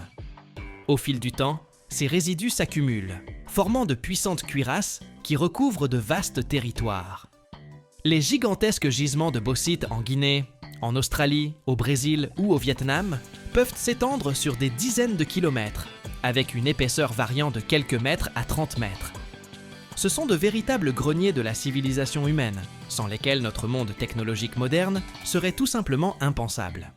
Au fil du temps, ces résidus s'accumulent, formant de puissantes cuirasses qui recouvrent de vastes territoires. Les gigantesques gisements de bauxite en Guinée, en Australie, au Brésil ou au Vietnam peuvent s'étendre sur des dizaines de kilomètres, avec une épaisseur variant de quelques mètres à 30 mètres. Ce sont de véritables greniers de la civilisation humaine, sans lesquels notre monde technologique moderne serait tout simplement impensable.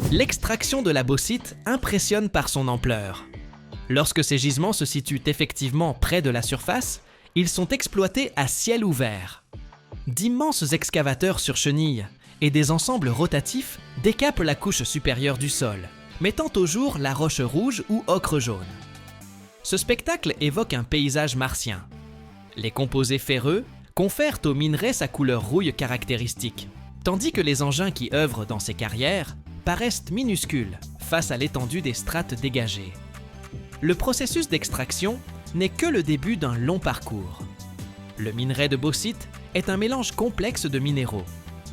L'extraction de la bauxite impressionne par son ampleur. Lorsque ces gisements se situent effectivement près de la surface, ils sont exploités à ciel ouvert. D'immenses excavateurs sur chenilles et des ensembles rotatifs décapent la couche supérieure du sol, mettant au jour la roche rouge ou ocre jaune. Ce spectacle évoque un paysage martien. Les composés ferreux confèrent au minerai sa couleur rouille caractéristique, tandis que les engins qui œuvrent dans ces carrières paraissent minuscules face à l'étendue des strates dégagées. Le processus d'extraction n'est que le début d'un long parcours. Le minerai de bauxite est un mélange complexe de minéraux,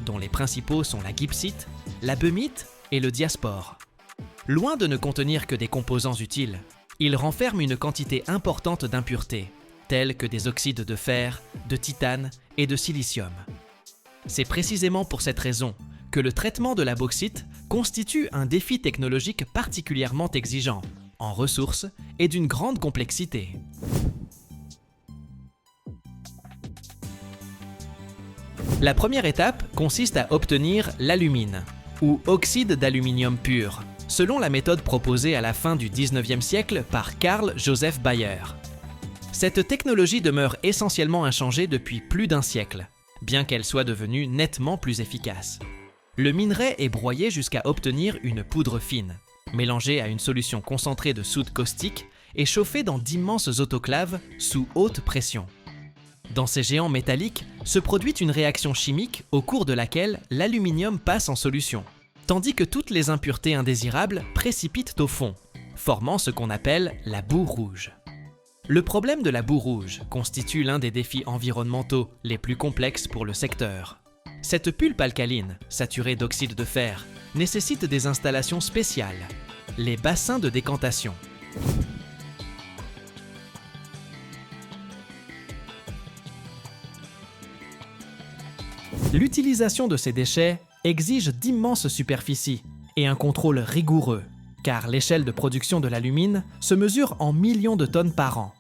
dont les principaux sont la gypsite, la beumite et le diaspore. Loin de ne contenir que des composants utiles, il renferme une quantité importante d'impuretés, telles que des oxydes de fer, de titane et de silicium. C'est précisément pour cette raison que le traitement de la bauxite constitue un défi technologique particulièrement exigeant, en ressources et d'une grande complexité. La première étape consiste à obtenir l'alumine, ou oxyde d'aluminium pur, selon la méthode proposée à la fin du XIXe siècle par Carl Joseph Bayer. Cette technologie demeure essentiellement inchangée depuis plus d'un siècle, bien qu'elle soit devenue nettement plus efficace. Le minerai est broyé jusqu'à obtenir une poudre fine, mélangée à une solution concentrée de soude caustique et chauffée dans d'immenses autoclaves sous haute pression. Dans ces géants métalliques se produit une réaction chimique au cours de laquelle l'aluminium passe en solution, tandis que toutes les impuretés indésirables précipitent au fond, formant ce qu'on appelle la boue rouge. Le problème de la boue rouge constitue l'un des défis environnementaux les plus complexes pour le secteur. Cette pulpe alcaline, saturée d'oxyde de fer, nécessite des installations spéciales, les bassins de décantation. L'utilisation de ces déchets exige d'immenses superficies et un contrôle rigoureux, car l'échelle de production de l'alumine se mesure en millions de tonnes par an.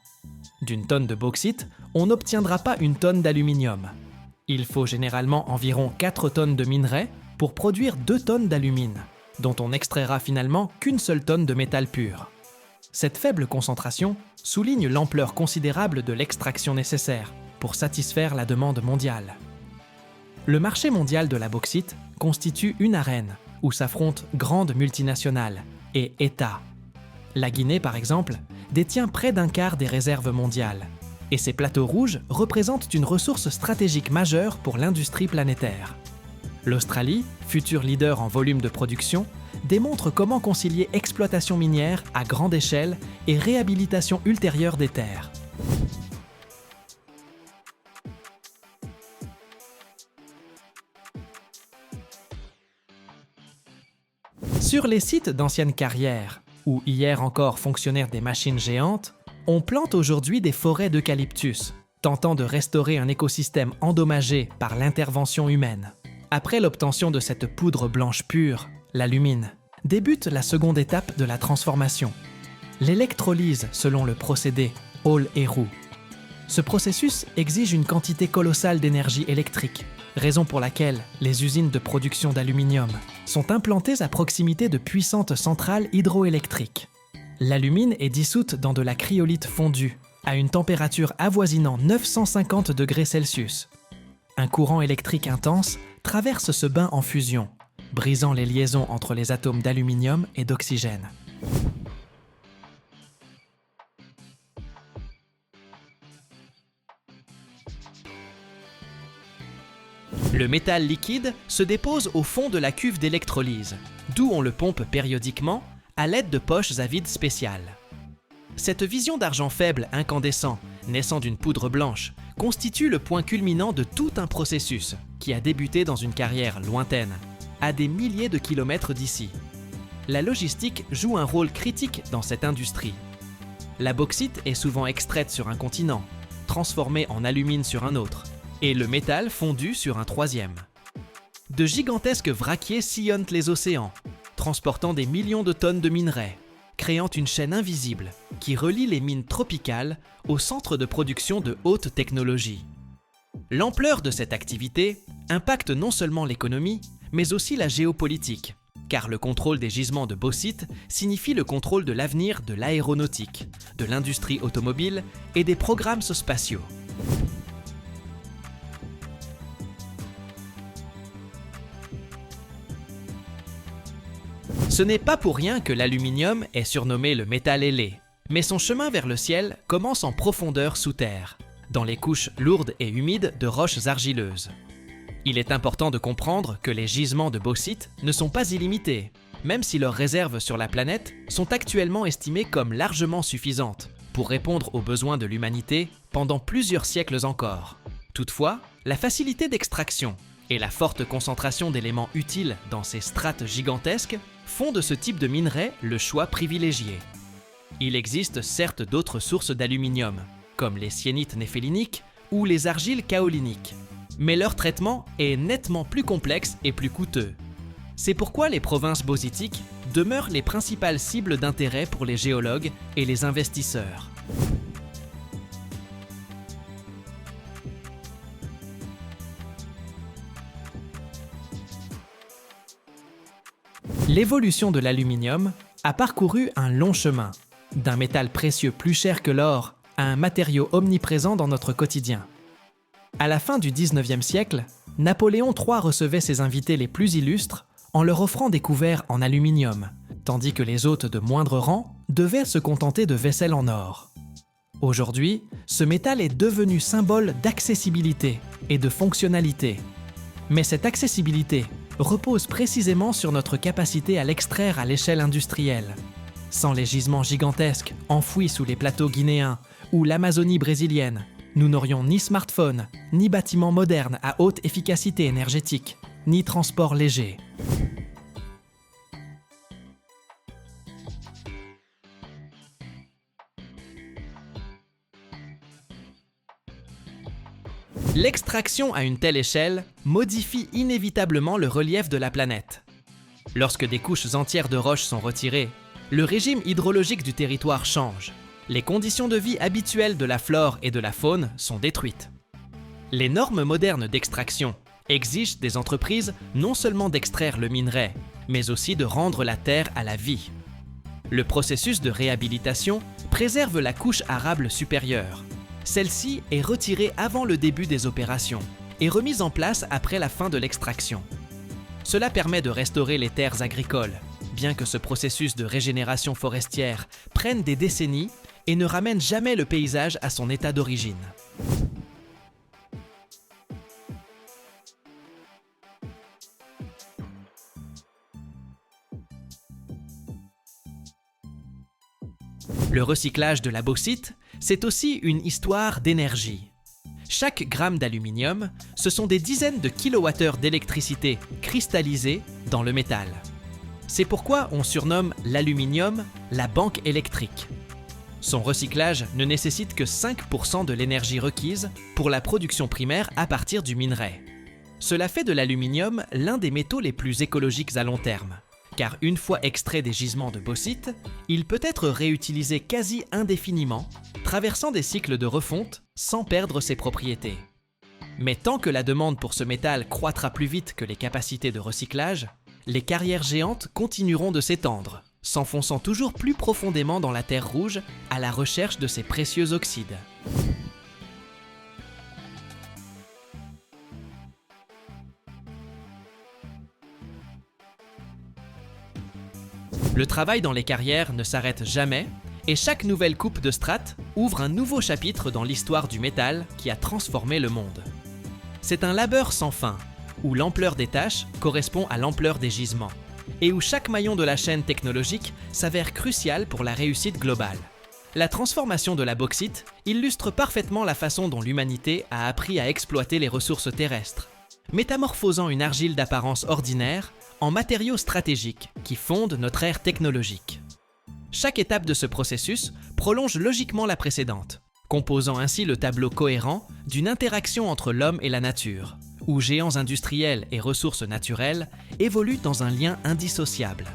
D'une tonne de bauxite, on n'obtiendra pas une tonne d'aluminium. Il faut généralement environ 4 tonnes de minerai pour produire 2 tonnes d'alumine, dont on n'extraira finalement qu'une seule tonne de métal pur. Cette faible concentration souligne l'ampleur considérable de l'extraction nécessaire pour satisfaire la demande mondiale. Le marché mondial de la bauxite constitue une arène où s'affrontent grandes multinationales et États. La Guinée, par exemple, détient près d'un quart des réserves mondiales, et ces plateaux rouges représentent une ressource stratégique majeure pour l'industrie planétaire. L'Australie, futur leader en volume de production, démontre comment concilier exploitation minière à grande échelle et réhabilitation ultérieure des terres. Sur les sites d'anciennes carrières, où hier encore fonctionnèrent des machines géantes, on plante aujourd'hui des forêts d'eucalyptus, tentant de restaurer un écosystème endommagé par l'intervention humaine. Après l'obtention de cette poudre blanche pure, l'alumine, débute la seconde étape de la transformation, l'électrolyse selon le procédé Hall-Héroult. Ce processus exige une quantité colossale d'énergie électrique, raison pour laquelle les usines de production d'aluminium sont implantées à proximité de puissantes centrales hydroélectriques. L'alumine est dissoute dans de la cryolite fondue, à une température avoisinant 950 degrés Celsius. Un courant électrique intense traverse ce bain en fusion, brisant les liaisons entre les atomes d'aluminium et d'oxygène. Le métal liquide se dépose au fond de la cuve d'électrolyse, d'où on le pompe périodiquement à l'aide de poches à vide spéciales. Cette vision d'argent faible incandescent, naissant d'une poudre blanche, constitue le point culminant de tout un processus qui a débuté dans une carrière lointaine, à des milliers de kilomètres d'ici. La logistique joue un rôle critique dans cette industrie. La bauxite est souvent extraite sur un continent, transformée en alumine sur un autre, et le métal fondu sur un troisième. De gigantesques vraquiers sillonnent les océans, transportant des millions de tonnes de minerais, créant une chaîne invisible qui relie les mines tropicales aux centres de production de haute technologie. L'ampleur de cette activité impacte non seulement l'économie, mais aussi la géopolitique, car le contrôle des gisements de bauxite signifie le contrôle de l'avenir de l'aéronautique, de l'industrie automobile et des programmes spatiaux. Ce n'est pas pour rien que l'aluminium est surnommé le métal ailé, mais son chemin vers le ciel commence en profondeur sous terre, dans les couches lourdes et humides de roches argileuses. Il est important de comprendre que les gisements de bauxite ne sont pas illimités, même si leurs réserves sur la planète sont actuellement estimées comme largement suffisantes pour répondre aux besoins de l'humanité pendant plusieurs siècles encore. Toutefois, la facilité d'extraction et la forte concentration d'éléments utiles dans ces strates gigantesques font de ce type de minerai le choix privilégié. Il existe certes d'autres sources d'aluminium, comme les syénites néphéliniques ou les argiles kaoliniques, mais leur traitement est nettement plus complexe et plus coûteux. C'est pourquoi les provinces bauxitiques demeurent les principales cibles d'intérêt pour les géologues et les investisseurs. L'évolution de l'aluminium a parcouru un long chemin, d'un métal précieux plus cher que l'or à un matériau omniprésent dans notre quotidien. À la fin du XIXe siècle, Napoléon III recevait ses invités les plus illustres en leur offrant des couverts en aluminium, tandis que les hôtes de moindre rang devaient se contenter de vaisselle en or. Aujourd'hui, ce métal est devenu symbole d'accessibilité et de fonctionnalité. Mais cette accessibilité repose précisément sur notre capacité à l'extraire à l'échelle industrielle. Sans les gisements gigantesques enfouis sous les plateaux guinéens ou l'Amazonie brésilienne, nous n'aurions ni smartphone, ni bâtiments modernes à haute efficacité énergétique, ni transport léger. L'extraction à une telle échelle modifie inévitablement le relief de la planète. Lorsque des couches entières de roches sont retirées, le régime hydrologique du territoire change. Les conditions de vie habituelles de la flore et de la faune sont détruites. Les normes modernes d'extraction exigent des entreprises non seulement d'extraire le minerai, mais aussi de rendre la terre à la vie. Le processus de réhabilitation préserve la couche arable supérieure. Celle-ci est retirée avant le début des opérations et remise en place après la fin de l'extraction. Cela permet de restaurer les terres agricoles, bien que ce processus de régénération forestière prenne des décennies et ne ramène jamais le paysage à son état d'origine. Le recyclage de la bauxite, c'est aussi une histoire d'énergie. Chaque gramme d'aluminium, ce sont des dizaines de kilowattheures d'électricité cristallisée dans le métal. C'est pourquoi on surnomme l'aluminium la banque électrique. Son recyclage ne nécessite que 5% de l'énergie requise pour la production primaire à partir du minerai. Cela fait de l'aluminium l'un des métaux les plus écologiques à long terme, car une fois extrait des gisements de bauxite, il peut être réutilisé quasi indéfiniment, traversant des cycles de refonte sans perdre ses propriétés. Mais tant que la demande pour ce métal croîtra plus vite que les capacités de recyclage, les carrières géantes continueront de s'étendre, s'enfonçant toujours plus profondément dans la terre rouge à la recherche de ces précieux oxydes. Le travail dans les carrières ne s'arrête jamais et chaque nouvelle coupe de strates ouvre un nouveau chapitre dans l'histoire du métal qui a transformé le monde. C'est un labeur sans fin, où l'ampleur des tâches correspond à l'ampleur des gisements, et où chaque maillon de la chaîne technologique s'avère crucial pour la réussite globale. La transformation de la bauxite illustre parfaitement la façon dont l'humanité a appris à exploiter les ressources terrestres, métamorphosant une argile d'apparence ordinaire en matériaux stratégiques qui fondent notre ère technologique. Chaque étape de ce processus prolonge logiquement la précédente, composant ainsi le tableau cohérent d'une interaction entre l'homme et la nature, où géants industriels et ressources naturelles évoluent dans un lien indissociable.